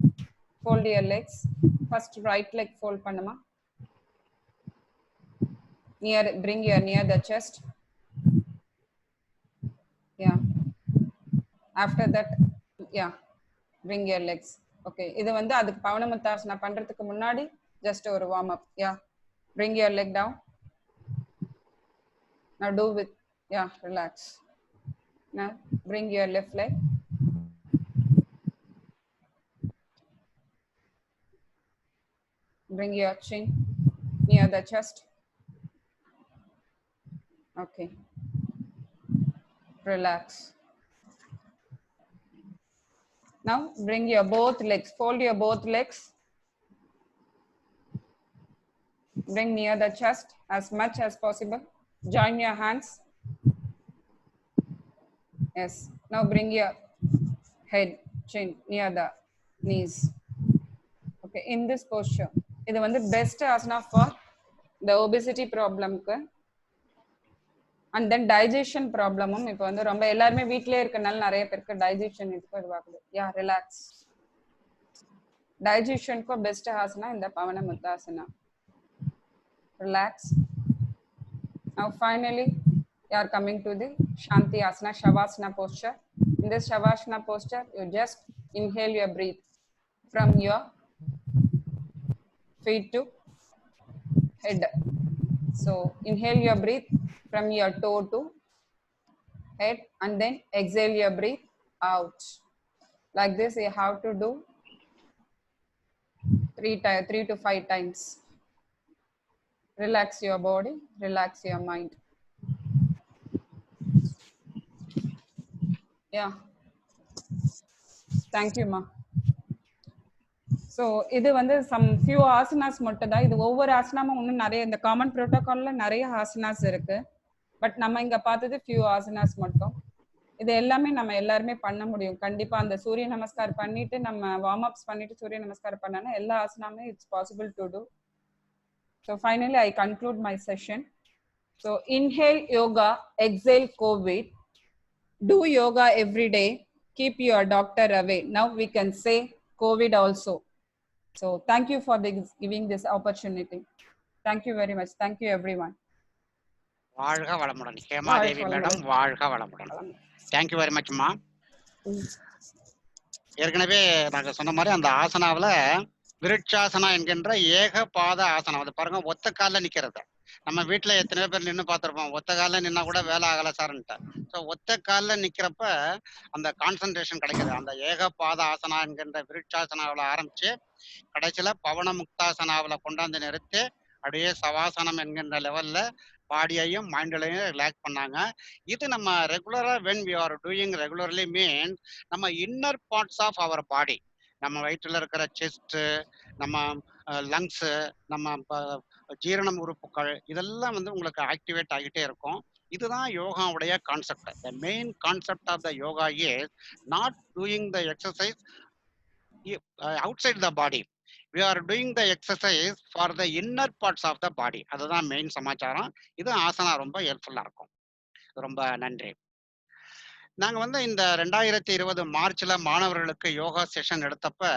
Speaker 7: Fold your legs. First right leg fold பண்ணுமா. Bring your near the chest. Yeah. After that, yeah, bring your legs. Okay, இது வந்து அதுக்கு பவனமுத்தாசனா பண்றதுக்கு முன்னாடி just ஒரு warm up. Yeah, bring your leg down. Now do with, yeah, relax. Now bring your left leg. Bring your chin near the chest. Okay, relax. Now bring your both legs, fold your both legs. Bring near the chest as much as possible. Join your hands. Yes. Now bring your head, chin near the knees. Okay, in this posture. இது வந்து best asana for the obesity problem க்கு. And then digestion problem இப்போ வந்து ரொம்ப எல்லாரும் வீட்லயே இருக்கனால நிறைய பேருக்கு digestion இதுவாகுது. Yeah, relax. Digestion க்கு best asana இந்த பவனமுத்தாசனா. Relax. Now finally you are coming to the Shanti Asana, Shavasana posture. In this Shavasana posture, you just inhale your breath from your feet to head. So inhale your breath from your toe to head and then exhale your breath out. Like this you have to do 3 to 5 times. Relax your body, relax your mind. Yeah. Thank you, ma. So இது வந்து some few asanas மட்டும் தான். இது ஒவ்வொரு ஆசனாமும் இன்னும் நிறைய இந்த காமன் புரோட்டோகால்ல நிறைய ஆசனாஸ் இருக்கு. பட் நம்ம இங்க பார்த்தது few asanas மட்டும். இது எல்லாமே நம்ம எல்லாருமே பண்ண முடியும். கண்டிப்பா அந்த சூரிய நமஸ்கார் பண்ணிட்டு நம்ம வார்ம் அப்ஸ் பண்ணிட்டு சூரிய நமஸ்கார் பண்ணானா எல்லா ஆசனாமே it's possible to do. So finally I conclude my session. So inhale yoga, exhale COVID. Do yoga every day. Keep your doctor away. Now we can say COVID also. So thank you for giving this opportunity. Thank you very much. Thank you everyone.
Speaker 5: வாழ்க வளமுடன் ஹேமாதேவி மேடம், வாழ்க வளமுடன். Thank you very much மா. ஏற்கனவே நாங்க சொன்ன மாதிரி அந்த ஆசனாவில் விருட்சாசனா என்கின்ற ஏக பாத ஆசனம், அது பாருங்க ஒத்த காலில் நிக்கிறது. நம்ம வீட்டுல எத்தனையோ பேர் நின்று பார்த்துருப்போம், ஒத்த காலில் நின்னா கூட வேலை ஆகல சார்ன்ட்டு. ஸோ ஒத்த காலில் நிக்கிறப்ப அந்த கான்சன்ட்ரேஷன் கிடைக்குது. அந்த ஏக பாத ஆசனா என்கின்ற விருட்சாசனாவில் ஆரம்பிச்சு கடைசியில பவன முக்தாசனாவில் கொண்டாந்து நிறுத்தி அப்படியே சவாசனம் என்கின்ற லெவல்ல பாடியையும் மைண்ட்லையும் ரிலாக்ஸ் பண்ணாங்க. இது நம்ம ரெகுலரா when we are doing regularly means நம்ம inner parts of our body, நம்ம வயிற்றுல இருக்கிற செஸ்ட், நம்ம லங்ஸு, நம்ம ஜீரணம் உறுப்புகள், இதெல்லாம் வந்து உங்களுக்கு ஆக்டிவேட் ஆகிட்டே இருக்கும். இதுதான் யோகாவுடைய concept. The main concept of the yoga is not doing the exercise outside the body. We are doing the exercise for the inner parts of the body. அதுதான் மெயின் சமாச்சாரம். இது ஆசனா ரொம்ப ஹெல்ப்ஃபுல்லா இருக்கும். ரொம்ப நன்றி. நாங்க வந்து இந்த 2020 மார்ச்ல மாணவர்களுக்கு யோகா செஷன் எடுத்தப்ப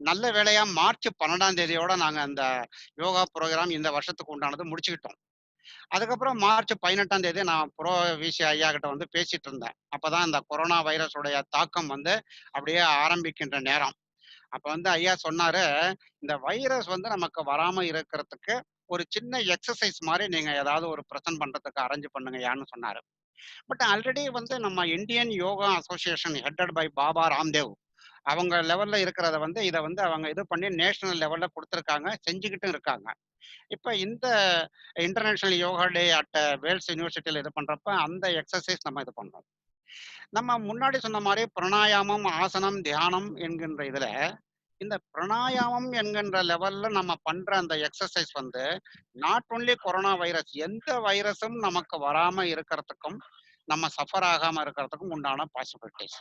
Speaker 5: நல்ல வேளையா மார்ச் 12ஆம் தேதியோட நாங்க அந்த யோகா ப்ரோக்ராம் இந்த வருஷத்துக்கு உண்டானது முடிச்சுக்கிட்டோம். அதுக்கப்புறம் மார்ச் 18ஆம் தேதி நான் ப்ரோ விசி ஐயா கிட்ட வந்து பேசிட்டு இருந்தேன். அப்பதான் இந்த கொரோனா வைரஸுடைய தாக்கம் வந்து அப்படியே ஆரம்பிக்கின்ற நேரம். அப்ப வந்து ஐயா சொன்னாரு, இந்த வைரஸ் வந்து நமக்கு வராம இருக்கிறதுக்கு ஒரு சின்ன எக்ஸசைஸ் மாதிரி நீங்க ஏதாவது ஒரு பிரசன்ட் பண்றதுக்கு அரேஞ்ச் பண்ணுங்கயான்னு சொன்னாரு. பட் ஆல்ரெடி வந்து நம்ம Indian yoga association headed by Baba Ramdev அவங்க லெவல்ல இருக்கிறத வந்து இதை வந்து அவங்க இது பண்ணி நேஷனல் லெவல்ல கொடுத்துருக்காங்க, செஞ்சுக்கிட்டும் இருக்காங்க. இப்ப இந்த international yoga day at Wales யூனிவர்சிட்டியில இது பண்றப்ப அந்த எக்ஸசைஸ் நம்ம இது பண்றோம். நம்ம முன்னாடி சொன்ன மாதிரி பிராணாயாமம், ஆசனம், தியானம் என்கின்ற இதுல இந்த பிராணாயாமம் என்கின்ற லெவல்ல நம்ம பண்ற அந்த எக்ஸசைஸ் வந்து நாட் ஒன்லி கொரோனா வைரஸ், எந்த வைரஸும் நமக்கு வராம இருக்கிறதுக்கும் நம்ம சஃபர் ஆகாம இருக்கிறதுக்கும் உண்டான பாசிபிலிட்டிஸ்.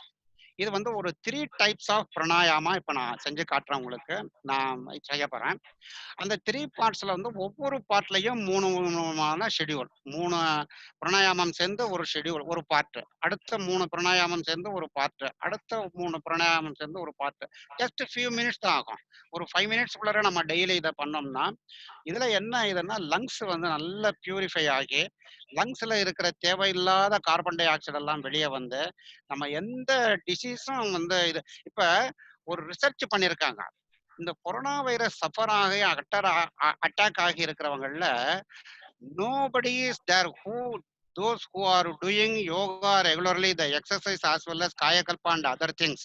Speaker 5: இது வந்து ஒரு 3 டைப்ஸ் ஆஃப் பிராணாயாமா இப்ப நான் செஞ்சு காட்டுறேன் உங்களுக்கு. நான் செய்ய போறேன். அந்த 3 பார்ட்ஸ்ல வந்து ஒவ்வொரு பார்ட்லயும் 3 ஷெட்யூல். 3 பிராணாயாமம் சேர்ந்து ஒரு ஷெட்யூல், ஒரு பார்ட். அடுத்த 3 பிராணாயாமம் சேர்ந்து ஒரு பார்ட். அடுத்த 3 பிராணாயாமம் சேர்ந்து ஒரு பார்ட். ஜஸ்ட் ஃபியூ மினிட்ஸ் தான் ஆகும். ஒரு 5 மினிட்ஸ்க்குள்ளார நம்ம டெய்லி இதை பண்ணோம்னா, இதுல என்ன இதுன்னா லங்ஸ் வந்து நல்லா பியூரிஃபை ஆகி லங்ஸ்ல இருக்கிற தேவையில்லாத கார்பன் டை ஆக்சைடு எல்லாம் வெளியே வந்து நம்ம எந்த டிசீஸும் வந்து இது இப்ப ஒரு ரிசர்ச் பண்ணியிருக்காங்க. இந்த கொரோனா வைரஸ் சஃபர் ஆகி அட்டாக் ஆகி இருக்கிறவங்கல nobody is there who those who are doing yoga regularly, the exercise as well as kayakalpa and other things,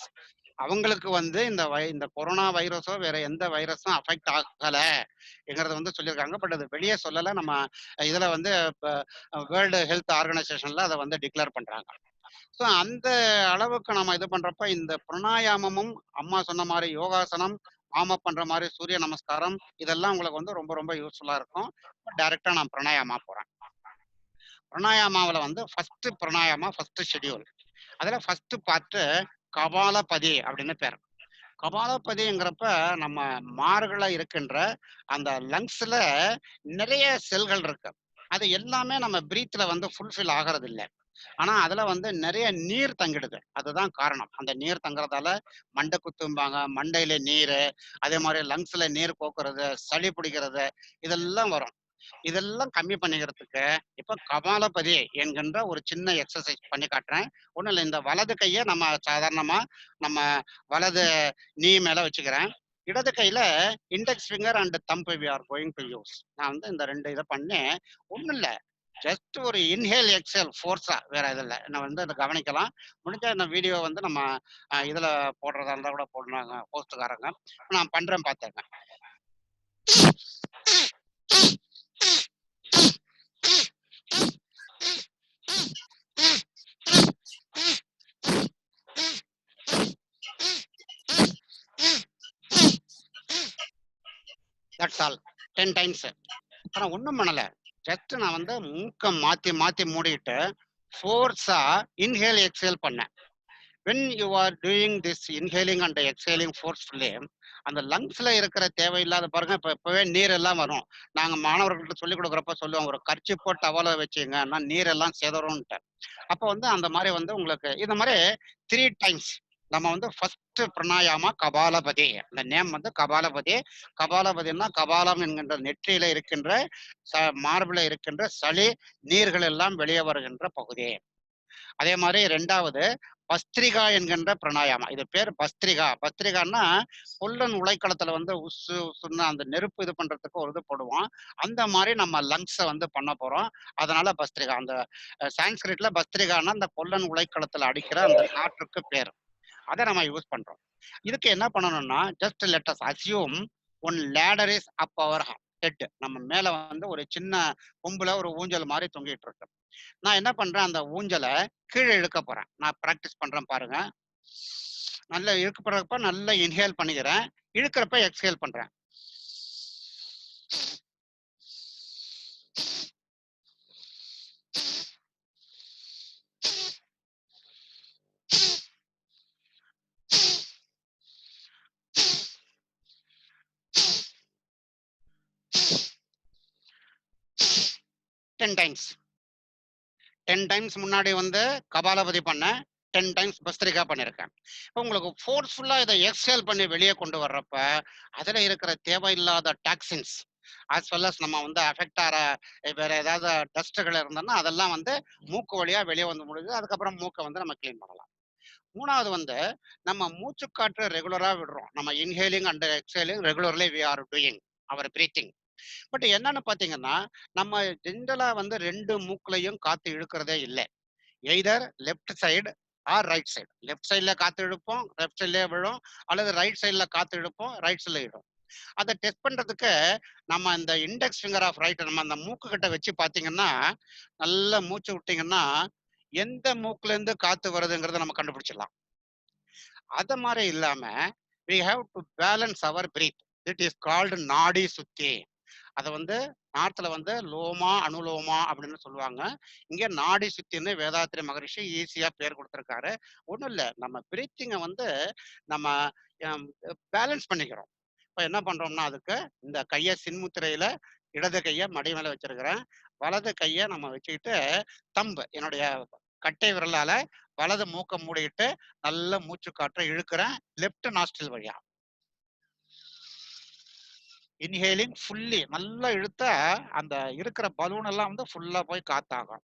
Speaker 5: அவங்களுக்கு வந்து இந்த கொரோனா வைரஸோ வேற எந்த வைரஸும் அஃபெக்ட் ஆகலைங்கிறத வந்து சொல்லியிருக்காங்க. பட் அது வெளியே சொல்லலை. நம்ம இதுல வந்து வேர்ல்டு ஹெல்த் ஆர்கனைசேஷன்ல அதை வந்து டிக்ளேர் பண்றாங்க. ஸோ அந்த அளவுக்கு நம்ம இது பண்றப்ப இந்த பிராணாயாமமும் அம்மா சொன்ன மாதிரி யோகாசனம், வார்ம் அப் பண்ற மாதிரி சூரிய நமஸ்காரம், இதெல்லாம் உங்களுக்கு வந்து ரொம்ப ரொம்ப யூஸ்ஃபுல்லா இருக்கும். டைரக்டா நான் பிராணாயாமா போறேன். பிராணாயாமாவில் வந்து ஃபர்ஸ்ட் பிராணாயாமா ஃபர்ஸ்ட் ஷெட்யூல். அதுல ஃபர்ஸ்ட் பார்ட்டு கபாலபதி அப்படின்னு பேர். கபாலபதிங்கிறப்ப நம்ம மார்புல இருக்கின்ற அந்த லங்ஸ்ல நிறைய செல்கள் இருக்கு. அது எல்லாமே நம்ம பிரீத்ல வந்து ஃபுல்ஃபில் ஆகிறது இல்லை. ஆனா அதுல வந்து நிறைய நீர் தங்கிடுது. அதுதான் காரணம். அந்த நீர் தங்குறதால மண்டை குத்தும்பாங்க, மண்டையில நீர், அதே மாதிரி லங்ஸ்ல நீர் கோக்குறது, சளி பிடிக்கிறது, இதெல்லாம் வரும். இதெல்லாம் கம்மி பண்ணிக்கிறதுக்கு இப்ப கபாலபதி என்கின்ற ஒரு சின்ன எக்ஸசைஸ் பண்ணி காட்டுறேன். ஒண்ணும் இல்லை, இந்த வலது கையை நம்ம சாதாரணமா நம்ம வலது நீ மேல வச்சுக்கிறேன். இடது கையில index finger and thumb we are going to use. நான் வந்து இந்த 2 இதை பண்ணி ஒண்ணும் இல்லை, ஜஸ்ட் ஒரு இன்ஹேல் எக்ஸேல் ஃபோர்ஸா, வேற இது இல்லை. நான் வந்து அதை கவனிக்கலாம். முடிஞ்ச இந்த வீடியோ வந்து நம்ம இதுல போடுறதா இருந்தா கூட போடுறாங்க போஸ்ட்டுக்காரங்க. நான் பண்றேன் பார்த்தேங்க. That's all. 10 டைம்ஸ். ஆனா ஒண்ணும் பண்ணல, ஜஸ்ட் நான் வந்து மூக்க மாத்தி மாத்தி மூடிட்டு ஃபோர்ஸா இன்ஹேல் எக்ஸேல் பண்ணேன். when you are doing this inhaling and exhaling forcefully, அந்த லங்ஸ்ல இருக்கிற தேவையில்லாத பாருங்க, இப்பவே நீர் எல்லாம் வரும். நாங்க மாணவர்கள்ட்ட சொல்லிக் கொடுக்குறப்ப சொல்லுவோம், ஒரு கர்ச்சிப்போ டவலை வச்சுங்க, நீர் எல்லாம் சேதரும்ட்டு. அப்போ வந்து அந்த மாதிரி வந்து உங்களுக்கு இந்த மாதிரி 3 டைம்ஸ் நம்ம வந்து ஃபர்ஸ்ட் பிராணாயாமா கபாலபதி. இந்த நேம் வந்து கபாலபதி. கபாலபதினா கபாலம் என்கின்ற நெற்றியில இருக்கின்ற மார்புல இருக்கின்ற சளி நீர்கள் எல்லாம் வெளியே வருகின்ற பகுதி. அதே மாதிரி 2வது பஸ்திரிகா என்கின்ற பிராணாயாமா. இது பேர் பஸ்திரிகா. பஸ்திரிகான்னா கொல்லன் உலைக்களத்துல வந்து உசு உசுன்னு அந்த நெருப்பு இது பண்றதுக்கு ஒரு இது போடுவோம். அந்த மாதிரி நம்ம லங்ஸை வந்து பண்ண போறோம். அதனால பஸ்திரிகா. அந்த சான்ஸ்கிரிட்ல பஸ்திரிகான்னா அந்த கொல்லன் உலைக்களத்துல அடிக்கிற அந்த காற்றுக்கு பேர். அதை நம்ம யூஸ் பண்றோம். இதுக்கு என்ன பண்ணணும்னா, just let us assume one ladder is up our head. நம்ம மேல வந்து ஒரு சின்ன கொம்புல ஒரு ஊஞ்சல் மாதிரி தொங்கிட்டு இருக்கு. நான் என்ன பண்றேன், அந்த ஊஞ்சலை கீழே இழுக்க போறேன். நான் பிராக்டிஸ் பண்றேன் பாருங்க. நல்லா இழுக்கிறப்ப நல்லா இன்ஹேல் பண்ணிக்கிறேன், இழுக்கிறப்ப எக்ஸ்ஹேல் பண்றேன். டென் டைம்ஸ் முன்னாடி வந்து கபாலபதி பண்ணேன். 10 டைம்ஸ் பஸ்திரிகா பண்ணியிருக்கேன். இப்போ உங்களுக்கு ஃபோர்ஸ்ஃபுல்லா இதை எக்ஸேல் பண்ணி வெளியே கொண்டு வர்றப்ப அதுல இருக்கிற தேவையில்லாத டாக்ஸின்ஸ் ஆஸ் வெல் அஸ் நம்ம வந்து அஃபெக்ட் ஆகிற வேற ஏதாவது டஸ்ட்டுகள் இருந்தோம்னா அதெல்லாம் வந்து மூக்கு வழியா வெளியே வந்து முடியுது. அதுக்கப்புறம் மூக்கை வந்து நம்ம கிளீன் பண்ணலாம். மூணாவது வந்து நம்ம மூச்சு காற்று ரெகுலரா விடுறோம். நம்ம inhaling and exhaling regularly we are doing our breathing. But என்னன்னு பாத்தீங்கன்னா நம்ம ஜென்ரலா வந்து 2 மூக்குலையும் காத்து இழுக்கிறதே இல்லை. Either left side or right side. Left சைட்ல காத்து இழுப்போம், லெஃப்ட் சைட்லயே விழும், அல்லது ரைட் சைட்ல காத்து இழுப்போம், ரைட் சைட்ல இடும். அதை டெஸ்ட் பண்றதுக்கு நம்ம இந்த இண்டெக்ஸ் ஃபிங்கர் ஆஃப் ரைட் நம்ம அந்த மூக்கு கிட்ட வச்சு பாத்தீங்கன்னா நல்லா மூச்சு விட்டீங்கன்னா எந்த மூக்குல இருந்து காத்து வருதுங்கிறத நம்ம கண்டுபிடிச்சிடலாம். அத மாதிரி இல்லாம we have to balance our breath. It is called நாடி சுத்தி. அதை வந்து நார்த்ல வந்து லோமா அனுலோமா அப்படின்னு சொல்லுவாங்க. இங்க நாடி சுத்தின்னு வேதாத்திரி மகரிஷி ஈஸியா பேர் கொடுத்திருக்காரு. ஒண்ணும் இல்ல, நம்ம பிரீத்திங்க வந்து நம்ம பேலன்ஸ் பண்ணிக்கிறோம். இப்ப என்ன பண்றோம்னா அதுக்கு இந்த கையை சின்முத்திரையில இடது கையை மடி மேல வச்சிருக்கிறேன். வலது கையை நம்ம வச்சுக்கிட்டு தம்பு என்னுடைய கட்டை விரலால வலது மூக்க மூடிட்டு நல்ல மூச்சு காற்றை இழுக்கிறேன் லெப்ட் நாஸ்ட்ரில் வழியா. இன்ஹேலிங் ஃபுல்லி நல்லா இழுத்தா அந்த இருக்கிற பலூன் எல்லாம் வந்து ஃபுல்லா போய் காத்தாகும்.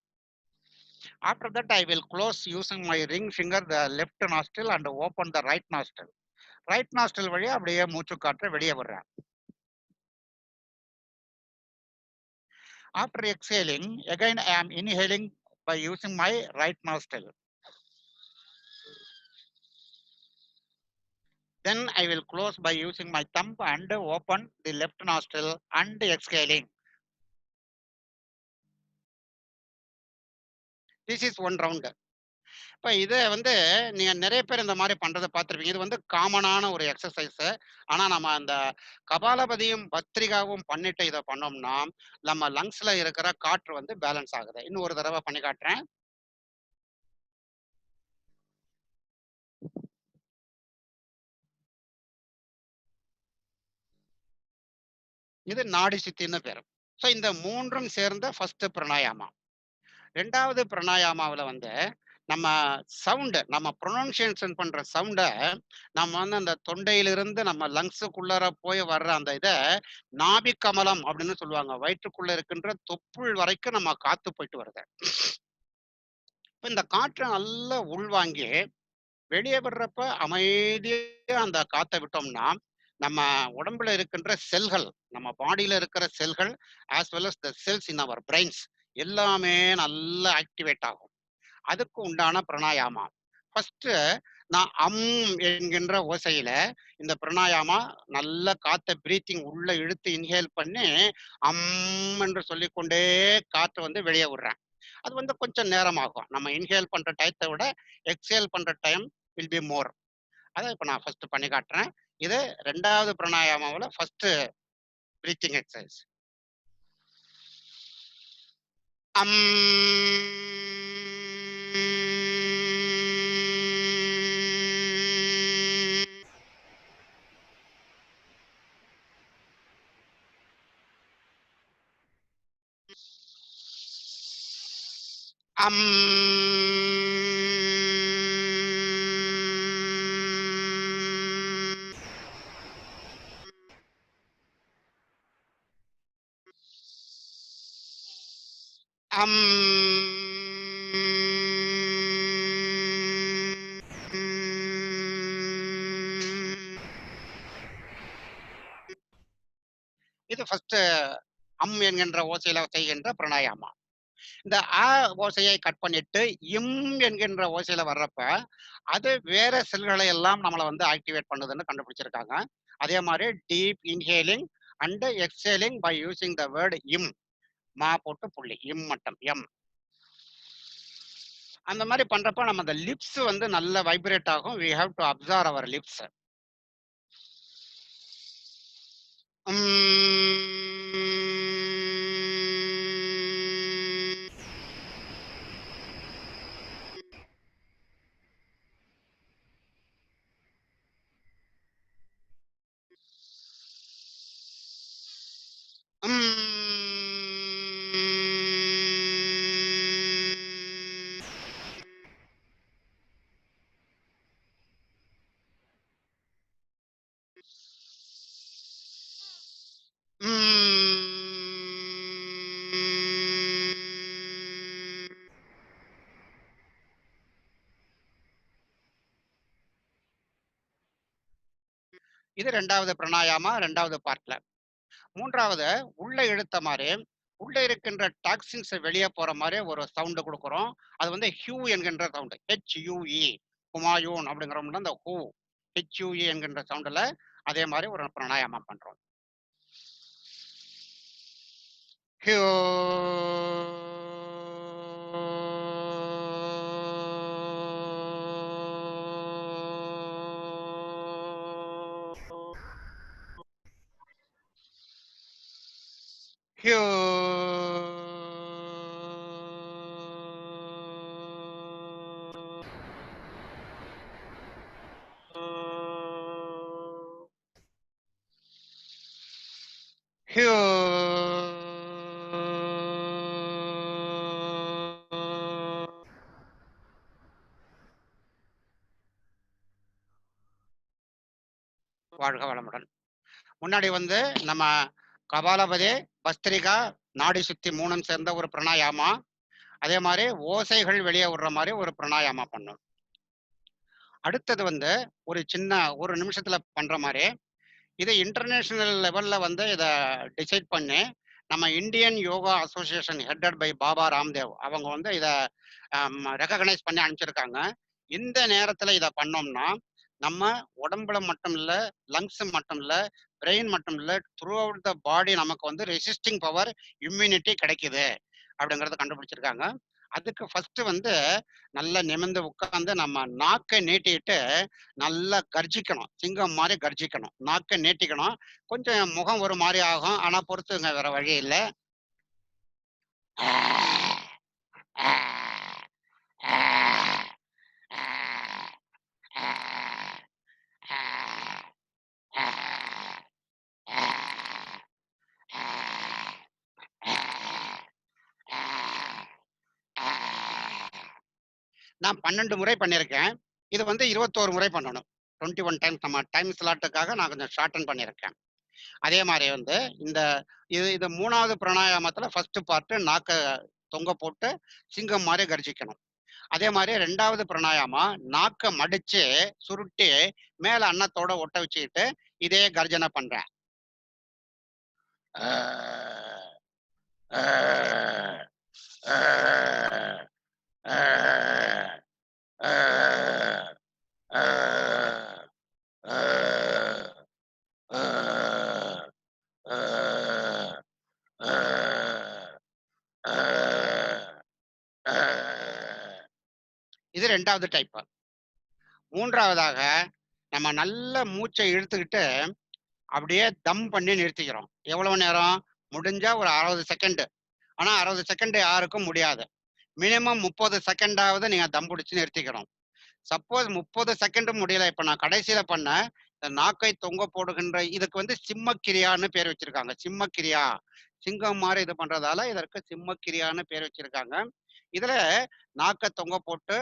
Speaker 5: After that I will close using my ring finger the left nostril and open the right nostril. Right nostril வழியா அப்படியே மூச்சு காற்றை வெளியே விடுறேன். After exhaling again I am inhaling by using my right nostril. Then I will close by using my thumb and open the left nostril and exhaling. This is one round. இப்போ இதை வந்து நீங்க நிறைய பேர் இந்த மாதிரி பண்றதை பார்த்துருப்பீங்க. இது வந்து காமனான ஒரு எக்ஸசைஸ். ஆனா நம்ம அந்த கபாலபதியும் பத்ரிகாவும் பண்ணிட்டு இதை பண்ணோம்னா நம்ம லங்ஸ்ல இருக்கிற காற்று வந்து பேலன்ஸ் ஆகுது. இன்னும் ஒரு தடவை பண்ணி காட்டுறேன். இது நாடி சுத்தின்னு பேரு. ஸோ இந்த மூன்றும் சேர்ந்த ஃபர்ஸ்ட் பிராணாயாமா. ரெண்டாவது பிராணாயாமாவில் வந்து நம்ம சவுண்டு நம்ம ப்ரொனன்சியேஷன் பண்ற சவுண்டை நம்ம வந்து அந்த தொண்டையிலிருந்து நம்ம லங்ஸுக்குள்ளார போய் வர்ற அந்த இதை நாபி கமலம் அப்படின்னு சொல்லுவாங்க. வயிற்றுக்குள்ள இருக்கின்ற தொப்புள் வரைக்கும் நம்ம காத்து போயிட்டு வருது. இப்போ இந்த காற்றை நல்லா உள்வாங்கி வெளியே விடுறப்ப அமைதியா அந்த காத்தை விட்டோம்னா நம்ம உடம்புல இருக்கின்ற செல்கள், நம்ம பாடியில இருக்கிற செல்கள் as well as the cells in our brains எல்லாமே நல்லா ஆக்டிவேட் ஆகும். அதுக்கு உண்டான பிராணாயாமா. ஃபர்ஸ்ட் நான் என்கின்ற ஓசையில இந்த பிராணாயாமா நல்ல காத்த பிரீத்திங் உள்ள இழுத்து இன்ஹேல் பண்ணி என்று சொல்லிக்கொண்டே காற்றை வந்து வெளியே விடுறேன். அது வந்து கொஞ்சம் நேரம் ஆகும். நம்ம இன்ஹேல் பண்ற டயத்தை விட எக்ஸேல் பண்ற டைம் வில் பி மோர். அதை இப்போ நான் ஃபர்ஸ்ட் பண்ணி காட்டுறேன். இது ரெண்டாவது பிராணாயாமாவில் ஃபர்ஸ்ட் பிரீத்திங் எக்ஸசைஸ். இது ஃபர்ஸ்ட் என்கின்ற ஓசையில செய்கின்ற பிராணாயாமா. இந்த ஓசையை கட் பண்ணிட்டு என்கின்ற ஓசையில வர்றப்ப அது வேற செல்களை எல்லாம் நம்மளை வந்து ஆக்டிவேட் பண்ணுதுன்னு கண்டுபிடிச்சிருக்காங்க. அதே மாதிரி deep inhaling and exhaling by using the word மா போட்டு புள்ளி மட்டும் அந்த மாதிரி பண்றப்ப நம்ம அந்த லிப்ஸ் வந்து நல்ல வைப்ரேட் ஆகும். we have to observe our lips. இது ரெண்டாவது பிராணாயாமா, ரெண்டாவது பார்ட்ல. மூன்றாவது உள்ள இழுத்த மாதிரி உள்ள இருக்கின்ற டாக்ஸின்ஸ் வெளியே போற மாதிரி ஒரு சவுண்ட் கொடுக்குறோம். அது வந்து ஹியூ என்கின்ற சவுண்ட், HUE, ஹுமாயூன் அப்படிங்கிறோம்னா அந்த ஹூ, HUE என்கின்ற சவுண்டில் அதே மாதிரி ஒரு பிராணாயாமம் பண்றோம். ஹியூ ஹியூ ஹியூ வாழ்க வளமுடன். முன்னாடி வந்து நம்ம கபாலபதி, பஸ்திரிகா, நாடி சுத்தி மூணும் சேர்ந்த ஒரு பிராணாயாமா, அதே மாதிரி ஓசைகள் வெளியே விடுற மாதிரி ஒரு பிராணாயாமா பண்ணும். அடுத்தது வந்து ஒரு சின்ன ஒரு நிமிஷத்துல பண்ற மாதிரி இதை இன்டர்நேஷனல் லெவல்ல வந்து இதை டிசைட் பண்ணி நம்ம Indian yoga association headed by Baba Ramdev அவங்க வந்து இதை ரெகக்னைஸ் பண்ணி அனுப்பிச்சிருக்காங்க. இந்த நேரத்துல இதை பண்ணோம்னா நம்ம உடம்புல மட்டும் இல்ல, லங்ஸ் மட்டும் இல்ல, பிரெயின் மட்டும் இல்ல, த்ரூ அவுட் த பாடி நமக்கு வந்து ரெசிஸ்டிங் பவர், இம்யூனிட்டி கிடைக்குது அப்படிங்கறத கண்டுபிடிச்சிருக்காங்க. அதுக்கு ஃபர்ஸ்ட் வந்து நல்லா நிமிர்ந்து உட்கார்ந்து நம்ம நாக்கை நீட்டிட்டு நல்லா கர்ஜிக்கணும், சிங்கம் மாதிரி கர்ஜிக்கணும், நாக்கை நீட்டிக்கணும். கொஞ்சம் முகம் ஒரு மாதிரி ஆகும், ஆனா பொறுத்துங்க, வேற வழி இல்லை. நான் 12 முறை பண்ணியிருக்கேன். இது வந்து 21 முறை பண்ணணும். 21 டைம்ஸ். நம்ம டைம் ஸ்லாட்டுக்காக நான் கொஞ்சம் ஷார்டன் பண்ணியிருக்கேன். அதே மாதிரி வந்து இந்த இது மூணாவது பிராணாயாமத்துல ஃபர்ஸ்ட் பார்ட் நாக்க தொங்க போட்டு சிங்கம் மாதிரி கர்ஜிக்கணும். அதே மாதிரி ரெண்டாவது பிராணாயாமா நாக்க மடிச்சு சுருட்டி மேல அன்னத்தோட ஒட்ட வச்சுக்கிட்டு இதே கர்ஜனை பண்றேன். இது ரெண்டாவது டைப். மூன்றாவதாக நம்ம நல்ல மூச்சை இழுத்துக்கிட்டு அப்படியே தம் பண்ணி நிறுத்திக்கிறோம். எவ்வளவு நேரம் முடிஞ்சா ஒரு 60 செகண்ட். ஆனா 60 செகண்ட் யாருக்கும் முடியாது. மினிமம் 30 செகண்டாவது நீங்க தம் பிடிச்சு நிறுத்திக்கணும். சப்போஸ் 30 செகண்ட் முடியல, இப்ப நான் கடைசியில பண்ண இந்த நாக்கை தொங்க போடுகின்ற இதுக்கு வந்து சிம்மக்கிரியான்னு பேர் வச்சிருக்காங்க. சிம்மக்கிரியா, சிங்கம் மாதிரி இது பண்றதால இதற்கு சிம்மக்கிரியான்னு பேர் வச்சிருக்காங்க. இதுல நாக்கை தொங்க போட்டு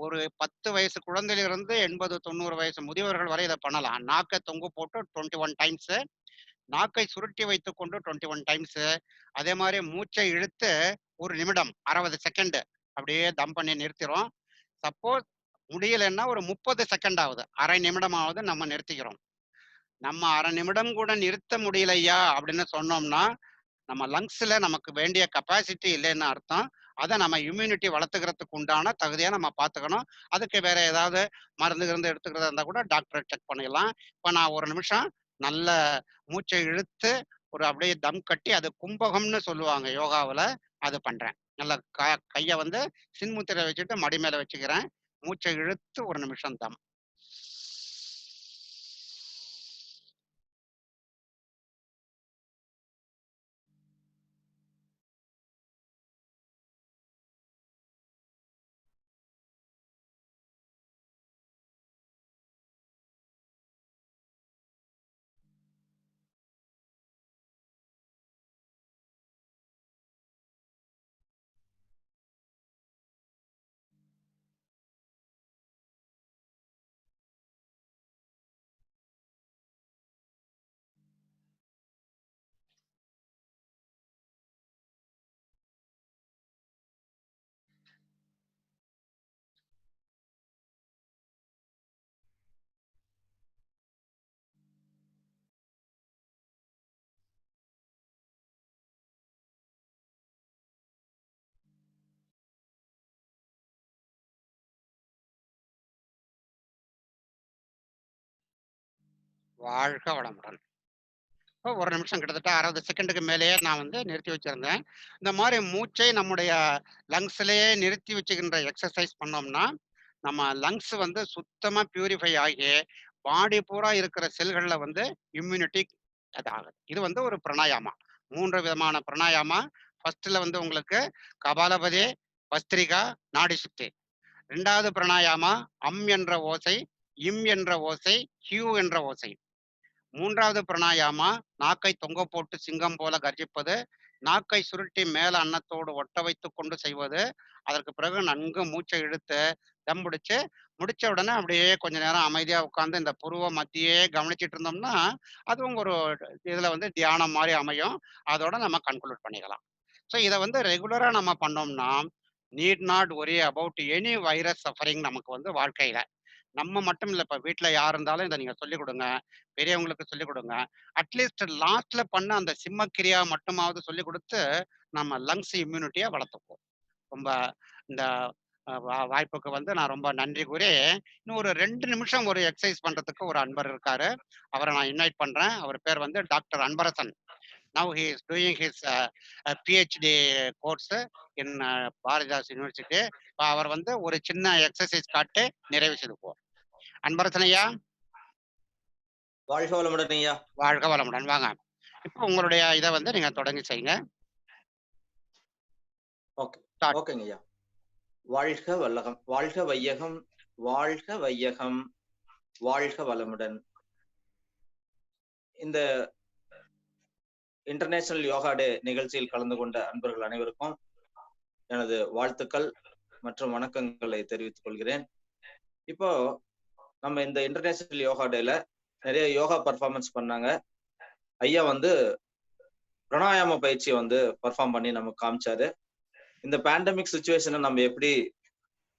Speaker 5: ஒரு 10 வயசு குழந்தையிலிருந்து 80, 90 வயசு முதியவர்கள் வரை இதை பண்ணலாம். நாக்கை தொங்க போட்டு 21 டைம்ஸ், நாக்கை சுருட்டி வைத்துக் கொண்டு 21 டைம்ஸ், அதே மாதிரி மூச்சை இழுத்து ஒரு நிமிடம் 60 செகண்ட் அப்படியே தம் பண்ணி நிறுத்திடும். சப்போஸ் முடியலன்னா ஒரு 30 செகண்ட் ஆகுது, அரை நிமிடமாவது நம்ம நிறுத்திக்கிறோம். நம்ம அரை நிமிடம் கூட நிறுத்த முடியலையா அப்படின்னு சொன்னோம்னா நம்ம லங்ஸ்ல நமக்கு வேண்டிய கெப்பாசிட்டி இல்லைன்னு அர்த்தம். அதை நம்ம இம்யூனிட்டி வளர்த்துக்கிறதுக்கு உண்டான தகுதியா நம்ம பார்த்துக்கணும். அதுக்கு வேற ஏதாவது மருந்து கிருந்து எடுத்துக்கிறதா இருந்தா கூட டாக்டரை செக் பண்ணிடலாம். இப்ப நான் ஒரு நிமிஷம் நல்ல மூச்சை இழுத்து ஒரு அப்படியே தம் கட்டி, அது கும்பகம்னு சொல்லுவாங்க யோகாவில், அது பண்றேன். நல்ல கையை வந்து சின்முத்திரை வச்சுட்டு மடி மேல வச்சுக்கிறேன். மூச்சை இழுத்து ஒரு நிமிஷம் தம். வாழ்க வளமுடன். இப்போ ஒரு நிமிஷம் கிட்டத்தட்ட 60 செகண்டுக்கு மேலேயே நான் வந்து நிறுத்தி வச்சிருந்தேன். இந்த மாதிரி மூச்சை நம்முடைய லங்ஸ்லயே நிறுத்தி வச்சுக்கின்ற எக்ஸசைஸ் பண்ணோம்னா, நம்ம லங்ஸ் வந்து சுத்தமா பியூரிஃபை ஆகி, பாடி பூரா இருக்கிற செல்கள்ல வந்து இம்யூனிட்டி அதாகுது. இது வந்து ஒரு பிராணாயாமா. 3 விதமான பிராணாயாமா. ஃபர்ஸ்ட்ல வந்து உங்களுக்கு கபாலபதி, பஸ்திரிகா, நாடி சுத்தி. 2வது பிராணாயாமா அம் என்ற ஓசை, இம் என்ற ஓசை, ஹியூ என்ற ஓசை. 3வது பிராணாயாமா நாக்கை தொங்க போட்டு சிங்கம் போல கர்ஜிப்பது, நாக்கை சுருட்டி மேல அன்னத்தோடு ஒட்ட வைத்துக் கொண்டு செய்வது. அதற்கு பிறகு நன்கு மூச்சை இழுத்து தம் பிடிச்சு முடிச்ச உடனே அப்படியே கொஞ்ச நேரம் அமைதியா உட்கார்ந்து இந்த புருவ மத்தியே கவனிச்சிட்டு இருந்தோம்னா, அதுவும் ஒரு இதுல வந்து தியானம் மாதிரி அமையும். அதோட நம்ம கன்க்ளூட் பண்ணிக்கலாம். ஸோ இதை வந்து ரெகுலரா நம்ம பண்ணோம்னா, need not worry about any virus suffering நமக்கு வந்து வாழ்க்கையில. நம்ம மட்டும் இல்ல, இப்ப வீட்ல யார் இருந்தாலும் இதை நீங்க சொல்லிக் கொடுங்க. பெரியவங்களுக்கு சொல்லிக் கொடுங்க. அட்லீஸ்ட் லாஸ்ட்ல பண்ண அந்த சிம்மக்கிரியா மட்டுமாவது சொல்லிக் கொடுத்து நம்ம லங்ஸ் இம்யூனிட்டியை வளர்த்துப்போம். ரொம்ப இந்த வாய்ப்புக்கு வந்து நான் ரொம்ப நன்றி கூறி, இன்னும் ஒரு 2 நிமிஷம் ஒரு எக்ஸசைஸ் பண்றதுக்கு ஒரு அன்பர் இருக்காரு. அவரை நான் இன்வைட் பண்றேன். அவர் பேர் வந்து doctor Anbarasan. Now he is doing his PhD course in Bharathidas university. அவர் வந்து ஒரு சின்ன எக்ஸசைஸ் காட்டு நிறைவு செய்துப்போம். அன்பரசன் ஐயா,
Speaker 8: வாழ்க வளமுடன் ஐயா.
Speaker 5: வாழ்க வளமுடன். வாங்க, இப்போ உங்களுடைய இதை வந்து நீங்க தொடங்கி செய்யுங்க.
Speaker 8: ஓகேங்க ஐயா. வாழ்க வல்லகம், வாழ்க வையகம், வாழ்க வையகம், வாழ்க வளமுடன். இந்த இன்டர்நேஷனல் யோகா டே நிகழ்ச்சியில் கலந்து கொண்ட அன்பர்கள் அனைவருக்கும் எனது வாழ்த்துக்கள் மற்றும் வணக்கங்களை தெரிவித்துக் கொள்கிறேன். இப்போ நம்ம இந்த இன்டர்நேஷனல் யோகா டேல நிறைய யோகா பர்ஃபார்மன்ஸ் பண்ணாங்க. ஐயா வந்து பிராணாயாம பயிற்சியை வந்து பர்ஃபார்ம் பண்ணி நமக்கு காமிச்சாரு. இந்த பேண்டமிக் சுச்சுவேஷனை நம்ம எப்படி